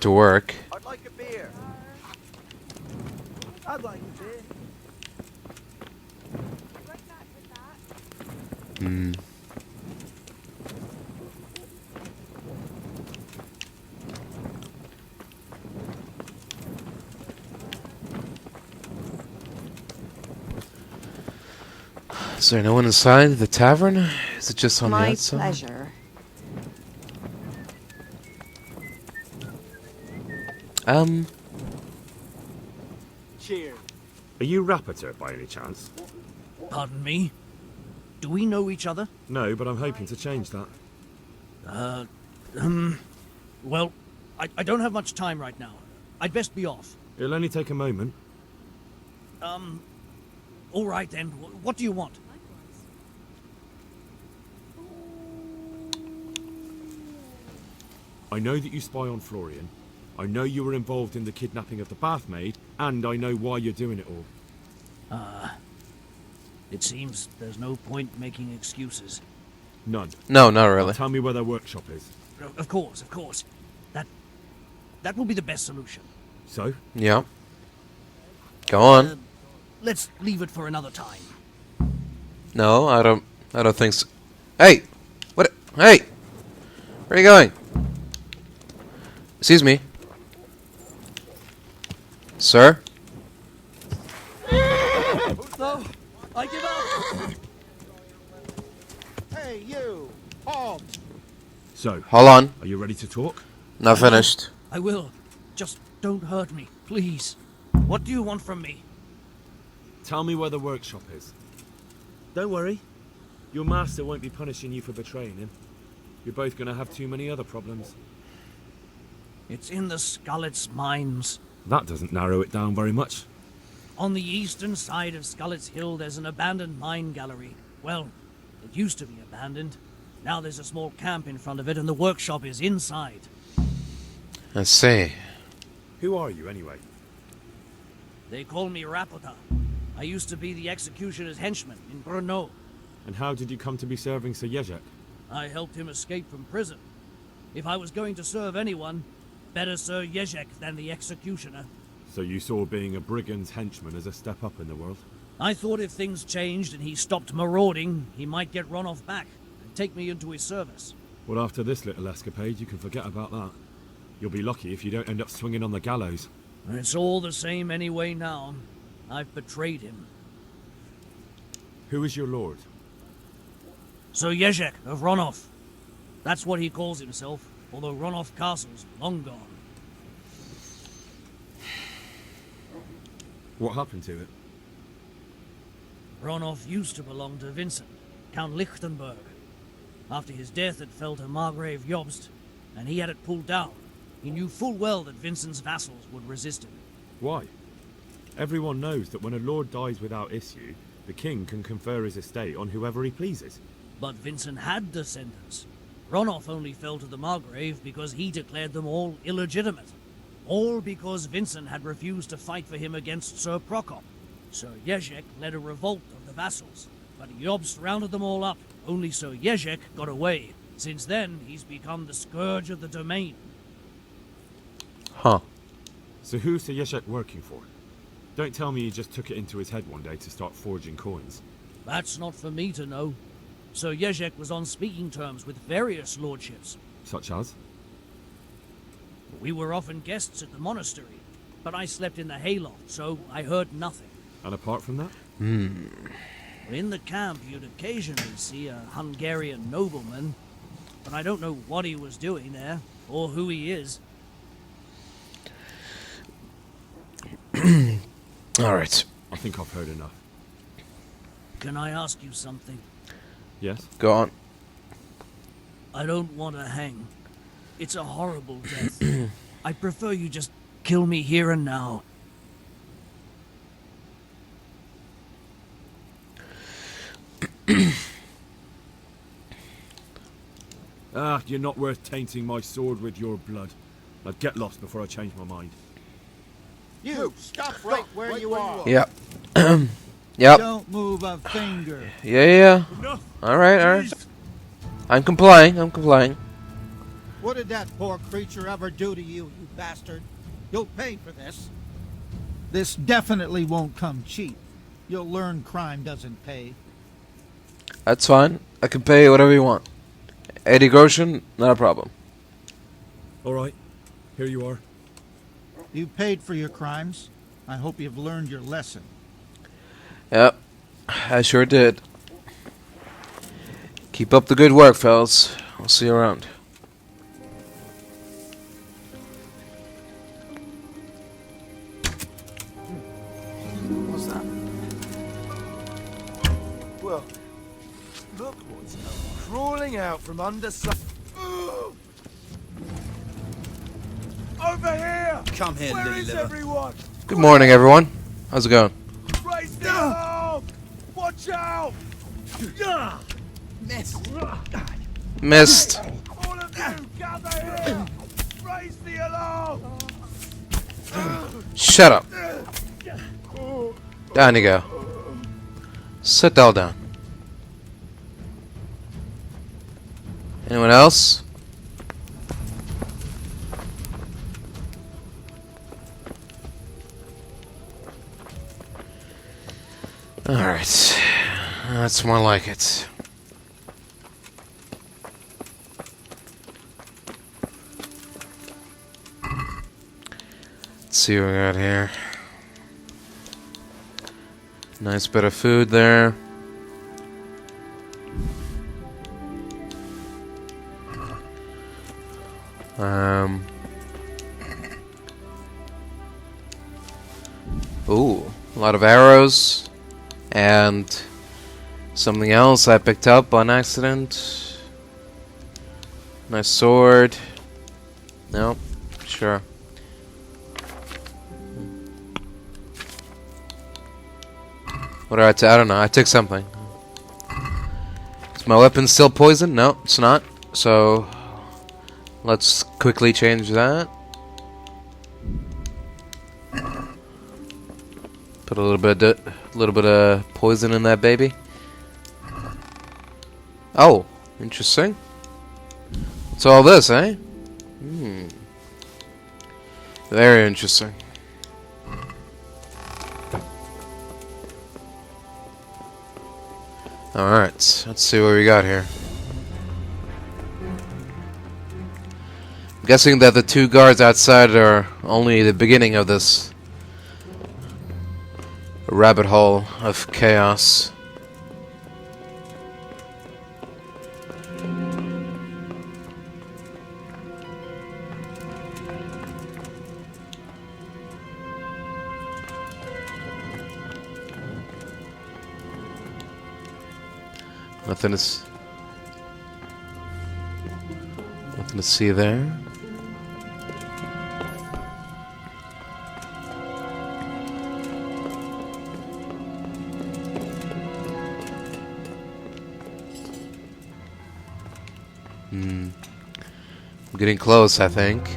to work. I'd like a beer. I'd like a beer. Hmm. Is there no one inside the tavern? Is it just on the outside? My pleasure. Cheers. Are you Rappator by any chance? Pardon me? Do we know each other? No, but I'm hoping to change that. Well, I don't have much time right now. I'd best be off. It'll only take a moment. All right then. What do you want? I know that you spy on Florian. I know you were involved in the kidnapping of the bathmaid, and I know why you're doing it all. It seems there's no point making excuses. None. No, not really. Now tell me where their workshop is. Of course, of course. That will be the best solution. So? Yeah. Go on. Let's leave it for another time. No, I don't think so. Hey! What? Hey! Where are you going? Excuse me. Sir? No, I give up. Hey, you! Halt! So, hold on. Are you ready to talk? Not finished. I will. Just don't hurt me, please. What do you want from me? Tell me where the workshop is. Don't worry. Your master won't be punishing you for betraying him. You're both going to have too many other problems. It's in the Skullet's mines. That doesn't narrow it down very much. On the eastern side of Skullet's Hill, there's an abandoned mine gallery. Well, it used to be abandoned. Now there's a small camp in front of it, and the workshop is inside. I see. Who are you, anyway? They call me Rapota. I used to be the executioner's henchman in Brno. And how did you come to be serving Sir Jezek? I helped him escape from prison. If I was going to serve anyone, better Sir Jezek than the executioner. So you saw being a brigand's henchman as a step up in the world? I thought if things changed and he stopped marauding, he might get Ronoff back and take me into his service. Well, after this little escapade, you can forget about that. You'll be lucky if you don't end up swinging on the gallows. It's all the same anyway now. I've betrayed him. Who is your lord? Sir Jezek of Ronoff. That's what he calls himself, although Ronoff Castle's long gone. What happened to it? Ronoff used to belong to Vincent, Count Lichtenberg. After his death, it fell to Margrave Jobst, and he had it pulled down. He knew full well that Vincent's vassals would resist him. Why? Everyone knows that when a lord dies without issue, the king can confer his estate on whoever he pleases. But Vincent had descendants. Ronoff only fell to the Margrave because he declared them all illegitimate. All because Vincent had refused to fight for him against Sir Prokop. Sir Jezek led a revolt of the vassals, but Jobst rounded them all up. Only Sir Jezek got away. Since then, he's become the scourge of the domain. Huh. So who's Sir Jezek working for? Don't tell me he just took it into his head one day to start forging coins. That's not for me to know. Sir Jezek was on speaking terms with various lordships. Such as? We were often guests at the monastery, but I slept in the hayloft, so I heard nothing. And apart from that? In the camp, you'd occasionally see a Hungarian nobleman, but I don't know what he was doing there, or who he is. Alright. I think I've heard enough. Can I ask you something? Yes? Go on. I don't want to hang. It's a horrible death. I prefer you just kill me here and now. You're not worth tainting my sword with your blood. Now get lost before I change my mind. You, stop right where you are. Yep. Yep. Don't move a finger. Yeah. Alright. I'm complying. What did that poor creature ever do to you, you bastard? You'll pay for this. This definitely won't come cheap. You'll learn crime doesn't pay. That's fine. I can pay whatever you want. 80 groschen, not a problem. Alright. Here you are. You paid for your crimes. I hope you've learned your lesson. Yep. I sure did. Keep up the good work, fellas. I'll see you around. What's that? Well, look what's crawling out from under some... Over here! Come here, Where little is liver. everyone? Good morning, everyone. How's it going? Raise the alarm! Watch out! Missed. All of you, gather here! Raise the alarm! Shut up. Down you go. Sit all down. Anyone else? Alright. That's more like it. Let's see what we got here. Nice bit of food there. Ooh, a lot of arrows. And something else I picked up on accident. Nice sword. Nope, sure. What did I take? I don't know. I took something. Is my weapon still poisoned? No, it's not. So let's quickly change that. Put a little bit of poison in that baby. Oh, interesting. What's all this, eh? Very interesting. Alright, let's see what we got here. I'm guessing that the two guards outside are only the beginning of this rabbit hole of chaos. Nothing to see there. I'm getting close, I think.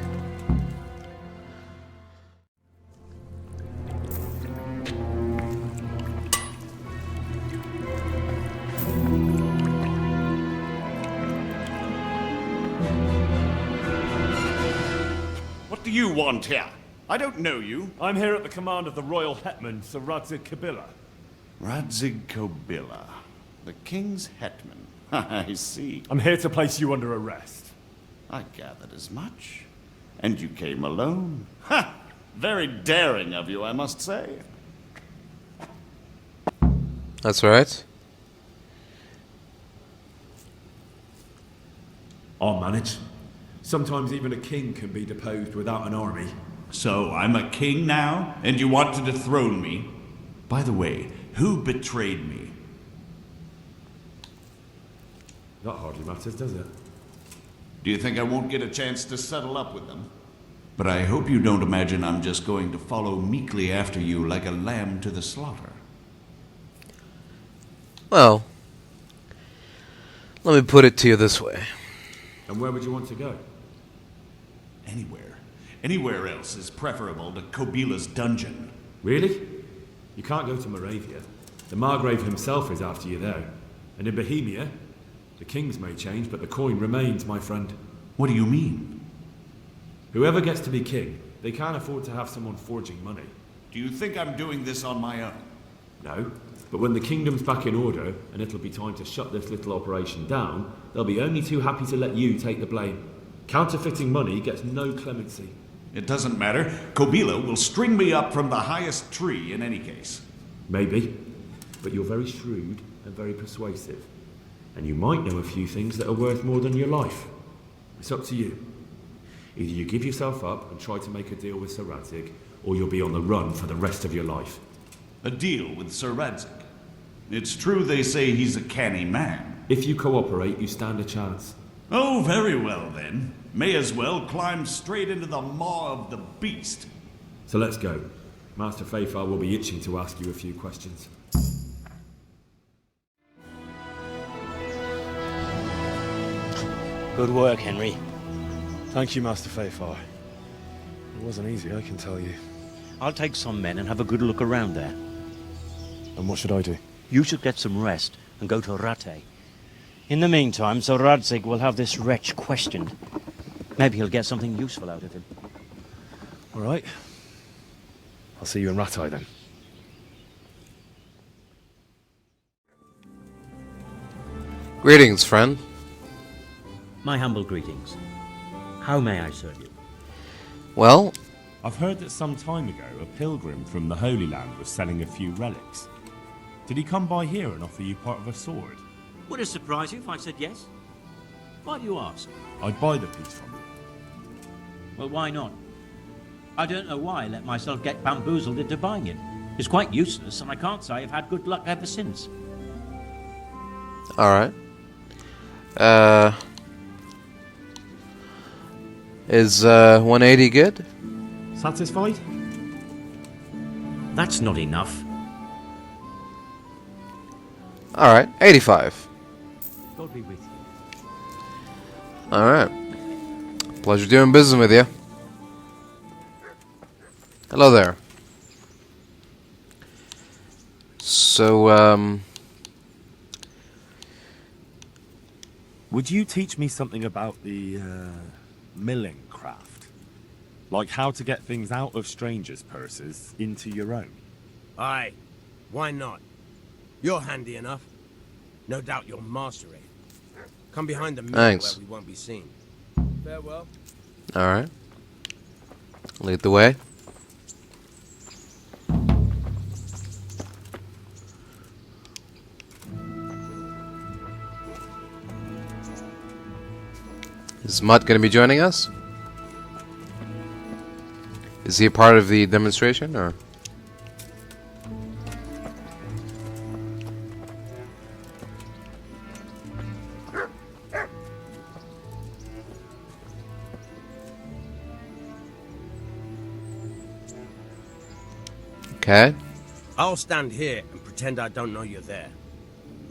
What do you want here? I don't know you. I'm here at the command of the royal hetman, Sir Radzig Kobyla. Radzig Kobyla, the king's hetman. I see. I'm here to place you under arrest. I gathered as much. And you came alone. Ha! Very daring of you, I must say. That's right. I'll manage. Sometimes even a king can be deposed without an army. So I'm a king now, and you want to dethrone me? By the way, who betrayed me? That hardly matters, does it? Do you think I won't get a chance to settle up with them? But I hope you don't imagine I'm just going to follow meekly after you like a lamb to the slaughter. Well, let me put it to you this way. And where would you want to go? Anywhere. Anywhere else is preferable to Kobila's dungeon. Really? You can't go to Moravia. The Margrave himself is after you there. And in Bohemia, the kings may change, but the coin remains, my friend. What do you mean? Whoever gets to be king, they can't afford to have someone forging money. Do you think I'm doing this on my own? No, but when the kingdom's back in order, and it'll be time to shut this little operation down, they'll be only too happy to let you take the blame. Counterfeiting money gets no clemency. It doesn't matter. Kobila will string me up from the highest tree in any case. Maybe, but you're very shrewd and very persuasive. And you might know a few things that are worth more than your life. It's up to you. Either you give yourself up and try to make a deal with Sir Radzig, or you'll be on the run for the rest of your life. A deal with Sir Radzig? It's true they say he's a canny man. If you cooperate, you stand a chance. Oh, very well then. May as well climb straight into the maw of the beast. So let's go. Master Fafar will be itching to ask you a few questions. Good work, Henry. Thank you, Master Fafar. It wasn't easy, I can tell you. I'll take some men and have a good look around there. And what should I do? You should get some rest and go to Rattay. In the meantime, Sir Radzig will have this wretch questioned. Maybe he'll get something useful out of him. All right. I'll see you in Rattay then. Greetings, friend. My humble greetings. How may I serve you? Well, I've heard that some time ago a pilgrim from the Holy Land was selling a few relics. Did he come by here and offer you part of a sword? Would it surprise you if I said yes? Why do you ask? I'd buy the piece from you. Well, why not? I don't know why I let myself get bamboozled into buying it. It's quite useless, and I can't say I've had good luck ever since. alright. Is 180 good? Satisfied? That's not enough. Alright, 85. God be with you. Alright. Pleasure doing business with you. Hello there. So, would you teach me something about the, milling craft? Like how to get things out of strangers' purses into your own? Aye. Why not? You're handy enough. No doubt you'll master it. Come behind the mill where we won't be seen. Farewell. alright. Lead the way. Is Mutt going to be joining us? Is he a part of the demonstration, or? Okay. I'll stand here and pretend I don't know you're there.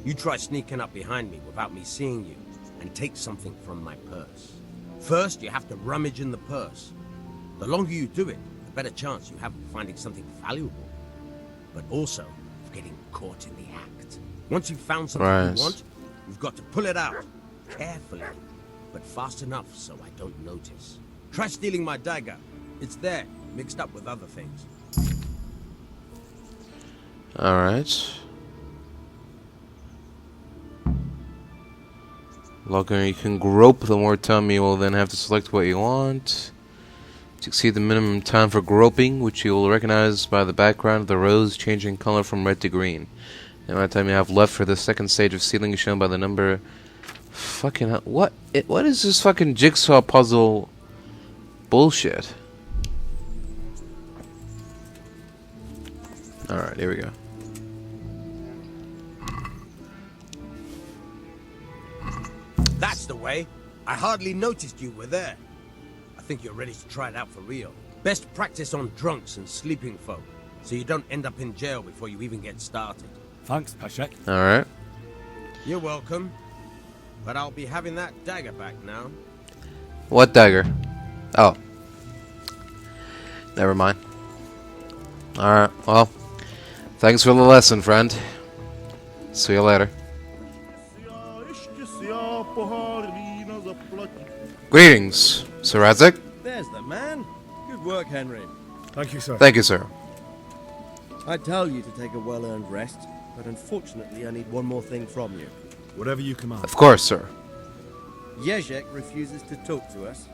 You try sneaking up behind me without me seeing you, and take something from my purse. First, you have to rummage in the purse. The longer you do it, the better chance you have of finding something valuable. But also, of getting caught in the act. Once you've found something you want, you've got to pull it out. Carefully, but fast enough so I don't notice. Try stealing my dagger. It's there, mixed up with other things. Alright. Logger, you can grope. The more time you will then have to select what you want. To exceed the minimum time for groping, which you will recognize by the background of the rose changing color from red to green. The amount of time you have left for the second stage of sealing is shown by the number. Fucking hell. What is this fucking jigsaw puzzle bullshit? Alright, here we go. That's the way. I hardly noticed you were there. I think you're ready to try it out for real. Best practice on drunks and sleeping folk, so you don't end up in jail before you even get started. Thanks, Peshek. Alright. You're welcome. But I'll be having that dagger back now. What dagger? Oh. Never mind. Alright, well. Thanks for the lesson, friend. See you later. Greetings, Sir Radzik. There's the man. Good work, Henry. Thank you, sir. Thank you, sir. I'd tell you to take a well-earned rest, but unfortunately I need one more thing from you. Whatever you command. Of course, sir. Jezek refuses to talk to us.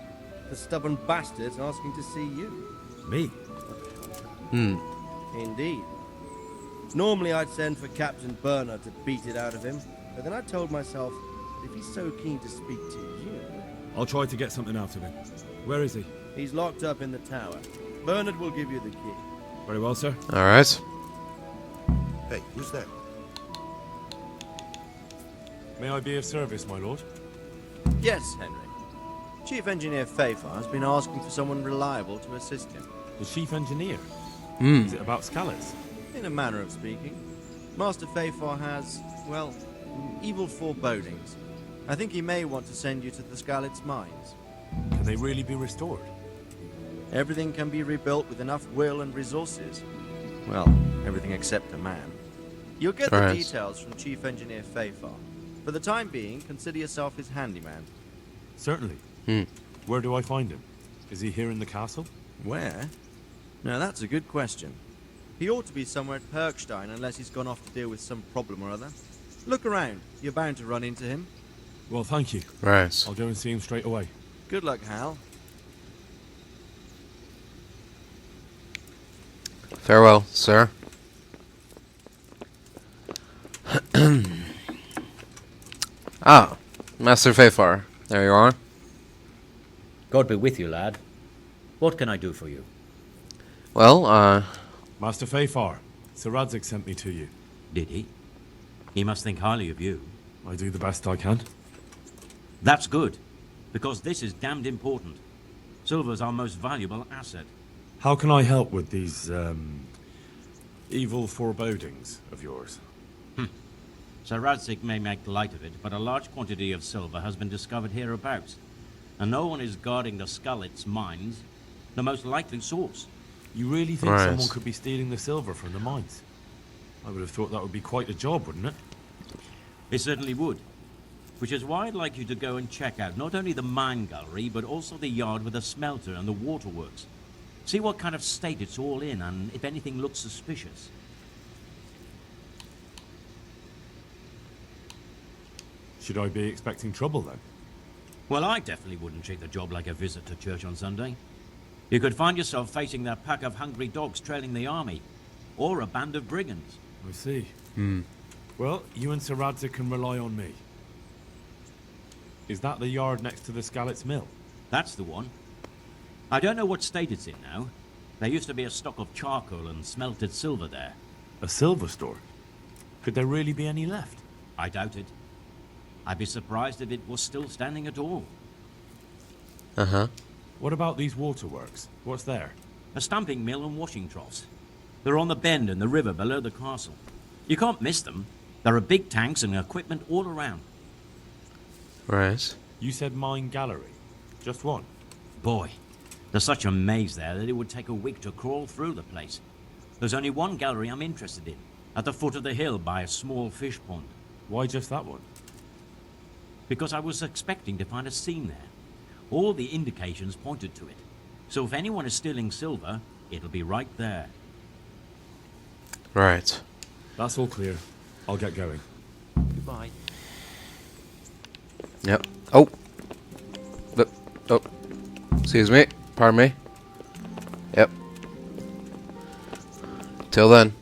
The stubborn bastard's asking to see you. Me? Indeed. Normally I'd send for Captain Bernard to beat it out of him, but then I told myself that if he's so keen to speak to you... I'll try to get something out of him. Where is he? He's locked up in the tower. Bernard will give you the key. Very well, sir. Alright. Hey, who's that? May I be of service, my lord? Yes, Henry. Chief Engineer Fafar has been asking for someone reliable to assist him. The chief engineer? Hmm. Is it about scallops? In a manner of speaking. Master Fafar has, well, evil forebodings. I think he may want to send you to the Skalitz mines. Can they really be restored? Everything can be rebuilt with enough will and resources. Well, everything except a man. You'll get the details from Chief Engineer Fafar. For the time being, consider yourself his handyman. Certainly. Where do I find him? Is he here in the castle? Where? Now that's a good question. He ought to be somewhere at Perkstein unless he's gone off to deal with some problem or other. Look around. You're bound to run into him. Well, thank you. Right. I'll go and see him straight away. Good luck, Hal. Farewell, sir. Ah, Master Fafar. There you are. God be with you, lad. What can I do for you? Well, Master Fafar, Sir Radzik sent me to you. Did he? He must think highly of you. I do the best I can. That's good, because this is damned important. Silver's our most valuable asset. How can I help with these, evil forebodings of yours? Sir Radzik may make light of it, but a large quantity of silver has been discovered hereabouts, and no one is guarding the Skalitz mines, the most likely source. You really think someone could be stealing the silver from the mines? I would have thought that would be quite a job, wouldn't it? It certainly would. Which is why I'd like you to go and check out not only the mine gallery, but also the yard with the smelter and the waterworks. See what kind of state it's all in, and if anything looks suspicious. Should I be expecting trouble, then? Well, I definitely wouldn't treat the job like a visit to church on Sunday. You could find yourself facing that pack of hungry dogs trailing the army, or a band of brigands. I see. Well, you and Sir Radzik can rely on me. Is that the yard next to the Skalitz mill? That's the one. I don't know what state it's in now. There used to be a stock of charcoal and smelted silver there. A silver store? Could there really be any left? I doubt it. I'd be surprised if it was still standing at all. What about these waterworks? What's there? A stamping mill and washing troughs. They're on the bend in the river below the castle. You can't miss them. There are big tanks and equipment all around. Right. You said mine gallery. Just one? Boy, there's such a maze there that it would take a week to crawl through the place. There's only one gallery I'm interested in, at the foot of the hill by a small fish pond. Why just that one? Because I was expecting to find a seam there. All the indications pointed to it. So if anyone is stealing silver, it'll be right there. Right. That's all clear. I'll get going. Goodbye. Yep. Oh. Oh. Excuse me. Pardon me. Yep. Till then.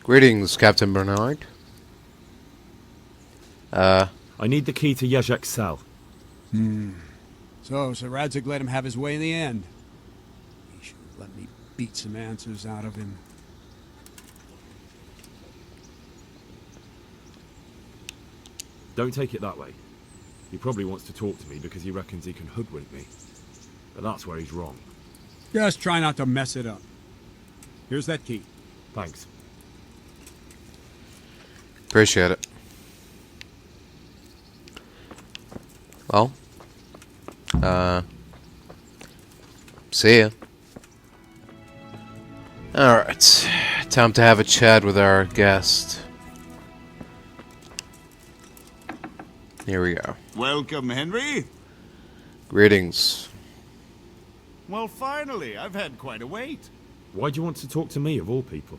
Greetings, Captain Bernard. I need the key to Yezhek's cell. So Sir Radzig let him have his way in the end. He should have let me beat some answers out of him. Don't take it that way. He probably wants to talk to me because he reckons he can hoodwink me. But that's where he's wrong. Just try not to mess it up. Here's that key. Thanks. Appreciate it. Well, see ya. Alright, time to have a chat with our guest. Here we go. Welcome, Henry. Greetings. Well, finally, I've had quite a wait. Why do you want to talk to me, of all people?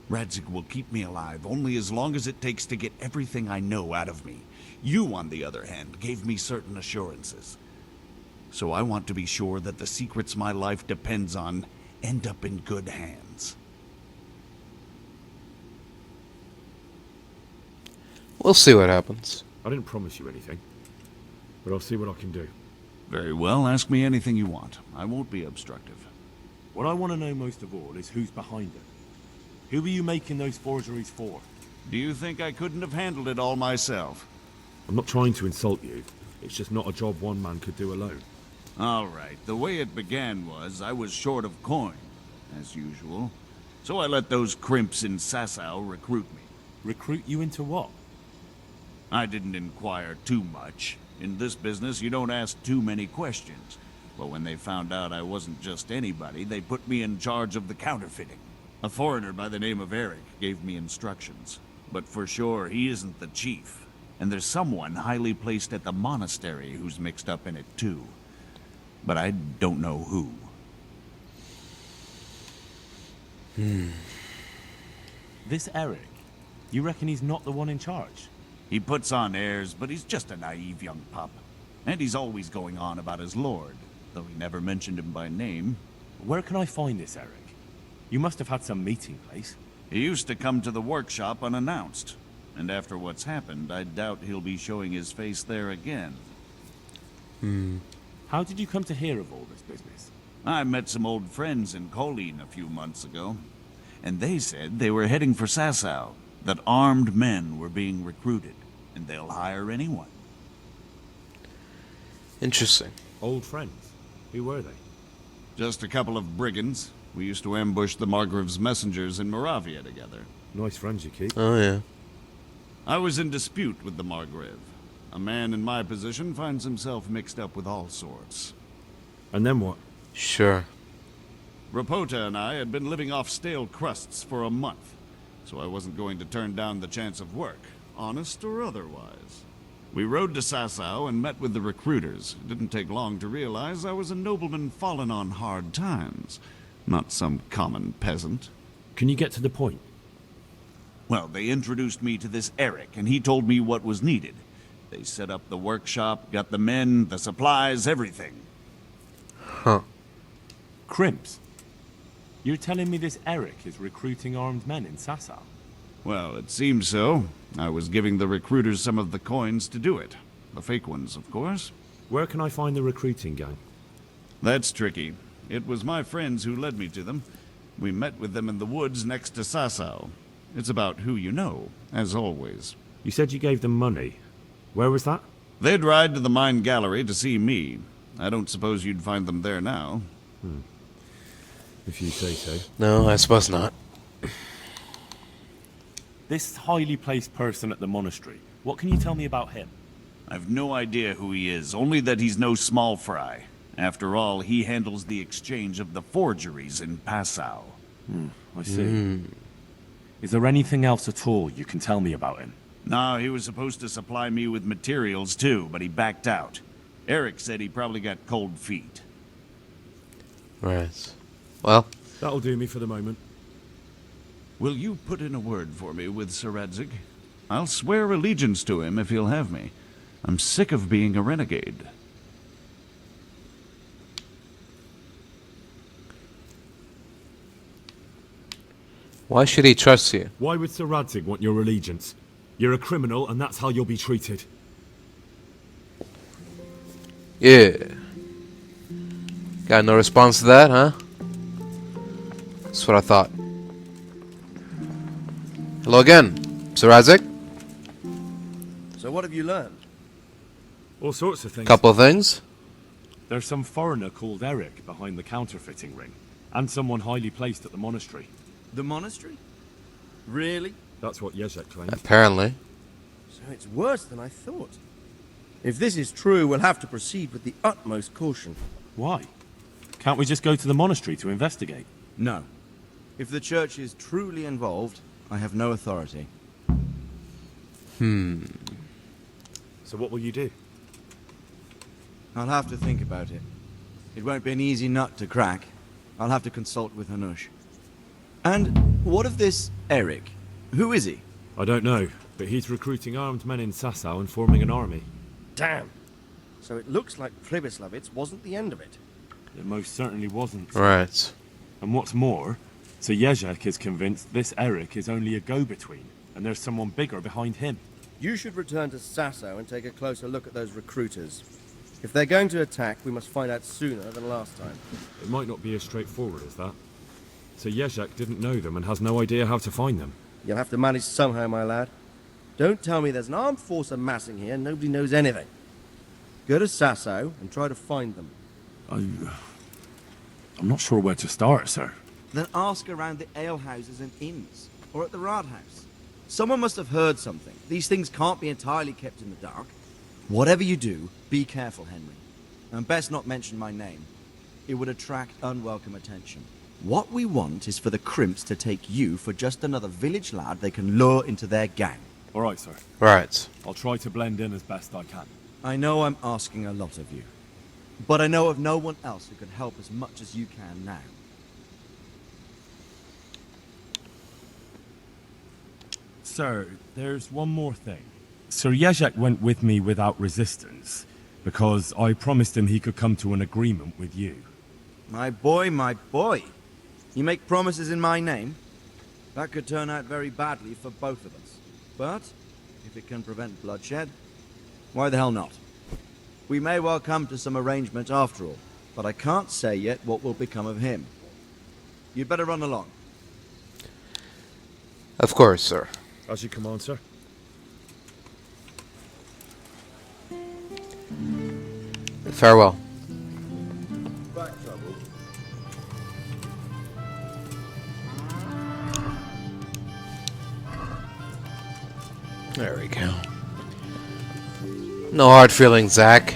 Radzig will keep me alive only as long as it takes to get everything I know out of me. You, on the other hand, gave me certain assurances. So I want to be sure that the secrets my life depends on end up in good hands. We'll see what happens. I didn't promise you anything, but I'll see what I can do. Very well, ask me anything you want. I won't be obstructive. What I want to know most of all is who's behind it. Who are you making those forgeries for? Do you think I couldn't have handled it all myself? I'm not trying to insult you. It's just not a job one man could do alone. All right, the way it began was I was short of coin, as usual. So I let those crimps in Sasau recruit me. Recruit you into what? I didn't inquire too much. In this business, you don't ask too many questions. But when they found out I wasn't just anybody, they put me in charge of the counterfeiting. A foreigner by the name of Eric gave me instructions. But for sure, he isn't the chief. And there's someone highly placed at the monastery who's mixed up in it too. But I don't know who. This Eric, you reckon he's not the one in charge? He puts on airs, but he's just a naive young pup. And he's always going on about his lord, though he never mentioned him by name. Where can I find this Eric? You must have had some meeting place. He used to come to the workshop unannounced. And after what's happened, I doubt he'll be showing his face there again. How did you come to hear of all this business? I met some old friends in Colleen a few months ago. And they said they were heading for Sasau. That armed men were being recruited, and they'll hire anyone. Interesting. Old friends? Who were they? Just a couple of brigands. We used to ambush the Margrave's messengers in Moravia together. Nice friends you keep. Oh, yeah. I was in dispute with the Margrave. A man in my position finds himself mixed up with all sorts. And then what? Sure. Rapota and I had been living off stale crusts for a month. So I wasn't going to turn down the chance of work, honest or otherwise. We rode to Sasau and met with the recruiters. It didn't take long to realize I was a nobleman fallen on hard times, not some common peasant. Can you get to the point? Well, they introduced me to this Eric, and he told me what was needed. They set up the workshop, got the men, the supplies, everything. Huh. Crimps? You're telling me this Eric is recruiting armed men in Sasau? Well, it seems so. I was giving the recruiters some of the coins to do it. The fake ones, of course. Where can I find the recruiting gang? That's tricky. It was my friends who led me to them. We met with them in the woods next to Sasau. It's about who you know, as always. You said you gave them money. Where was that? They'd ride to the mine gallery to see me. I don't suppose you'd find them there now. If you say so. No, I suppose not. This highly placed person at the monastery, what can you tell me about him? I've no idea who he is, only that he's no small fry. After all, he handles the exchange of the forgeries in Passau. I see. Is there anything else at all you can tell me about him? No, he was supposed to supply me with materials too, but he backed out. Eric said he probably got cold feet. Right. Well, that'll do me for the moment. Will you put in a word for me with Sir Radzig? I'll swear allegiance to him if he'll have me. I'm sick of being a renegade. Why should he trust you? Why would Sir Radzig want your allegiance? You're a criminal, and that's how you'll be treated. Yeah. Got no response to that, huh? That's what I thought. Hello again, Sir Radzig. So what have you learned? All sorts of things. Couple of things. There's some foreigner called Eric behind the counterfeiting ring, and someone highly placed at the monastery. The monastery? Really? That's what Jezek claims. Apparently. So it's worse than I thought. If this is true, we'll have to proceed with the utmost caution. Why? Can't we just go to the monastery to investigate? No. If the church is truly involved, I have no authority. So what will you do? I'll have to think about it. It won't be an easy nut to crack. I'll have to consult with Hanush. And what of this Eric? Who is he? I don't know, but he's recruiting armed men in Sasau and forming an army. Damn. So it looks like Pribyslavitz wasn't the end of it. It most certainly wasn't. Right. And what's more, Sir Jezek is convinced this Eric is only a go-between, and there's someone bigger behind him. You should return to Sasau and take a closer look at those recruiters. If they're going to attack, we must find out sooner than last time. It might not be as straightforward as that. So Jezek didn't know them and has no idea how to find them. You'll have to manage somehow, my lad. Don't tell me there's an armed force amassing here and nobody knows anything. Go to Sasau and try to find them. I'm not sure where to start, sir. Then ask around the alehouses and inns, or at the Rathaus. Someone must have heard something. These things can't be entirely kept in the dark. Whatever you do, be careful, Henry. And best not mention my name. It would attract unwelcome attention. What we want is for the crimps to take you for just another village lad they can lure into their gang. All right, sir. Right. I'll try to blend in as best I can. I know I'm asking a lot of you, but I know of no one else who can help as much as you can now. Sir, there's one more thing. Sir Jezek went with me without resistance, because I promised him he could come to an agreement with you. My boy, my boy. You make promises in my name? That could turn out very badly for both of us. But, if it can prevent bloodshed, why the hell not? We may well come to some arrangement after all, but I can't say yet what will become of him. You'd better run along. Of course, sir. As you command, sir. Farewell. Back trouble. There we go. No hard feelings, Zach.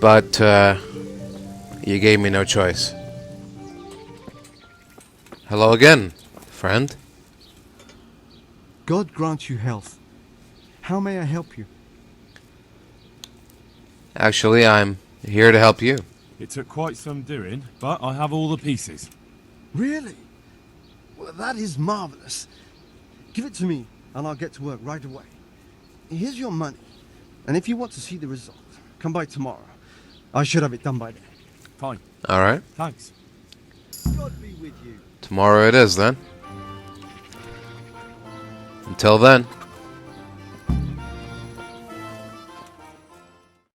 But, you gave me no choice. Hello again, friend. God grant you health. How may I help you? Actually, I'm here to help you. It took quite some doing, but I have all the pieces. Really? Well, that is marvelous. Give it to me, and I'll get to work right away. Here's your money, and if you want to see the result, come by tomorrow. I should have it done by then. Fine. All right. Thanks. God be with you. Tomorrow it is, then. Until then.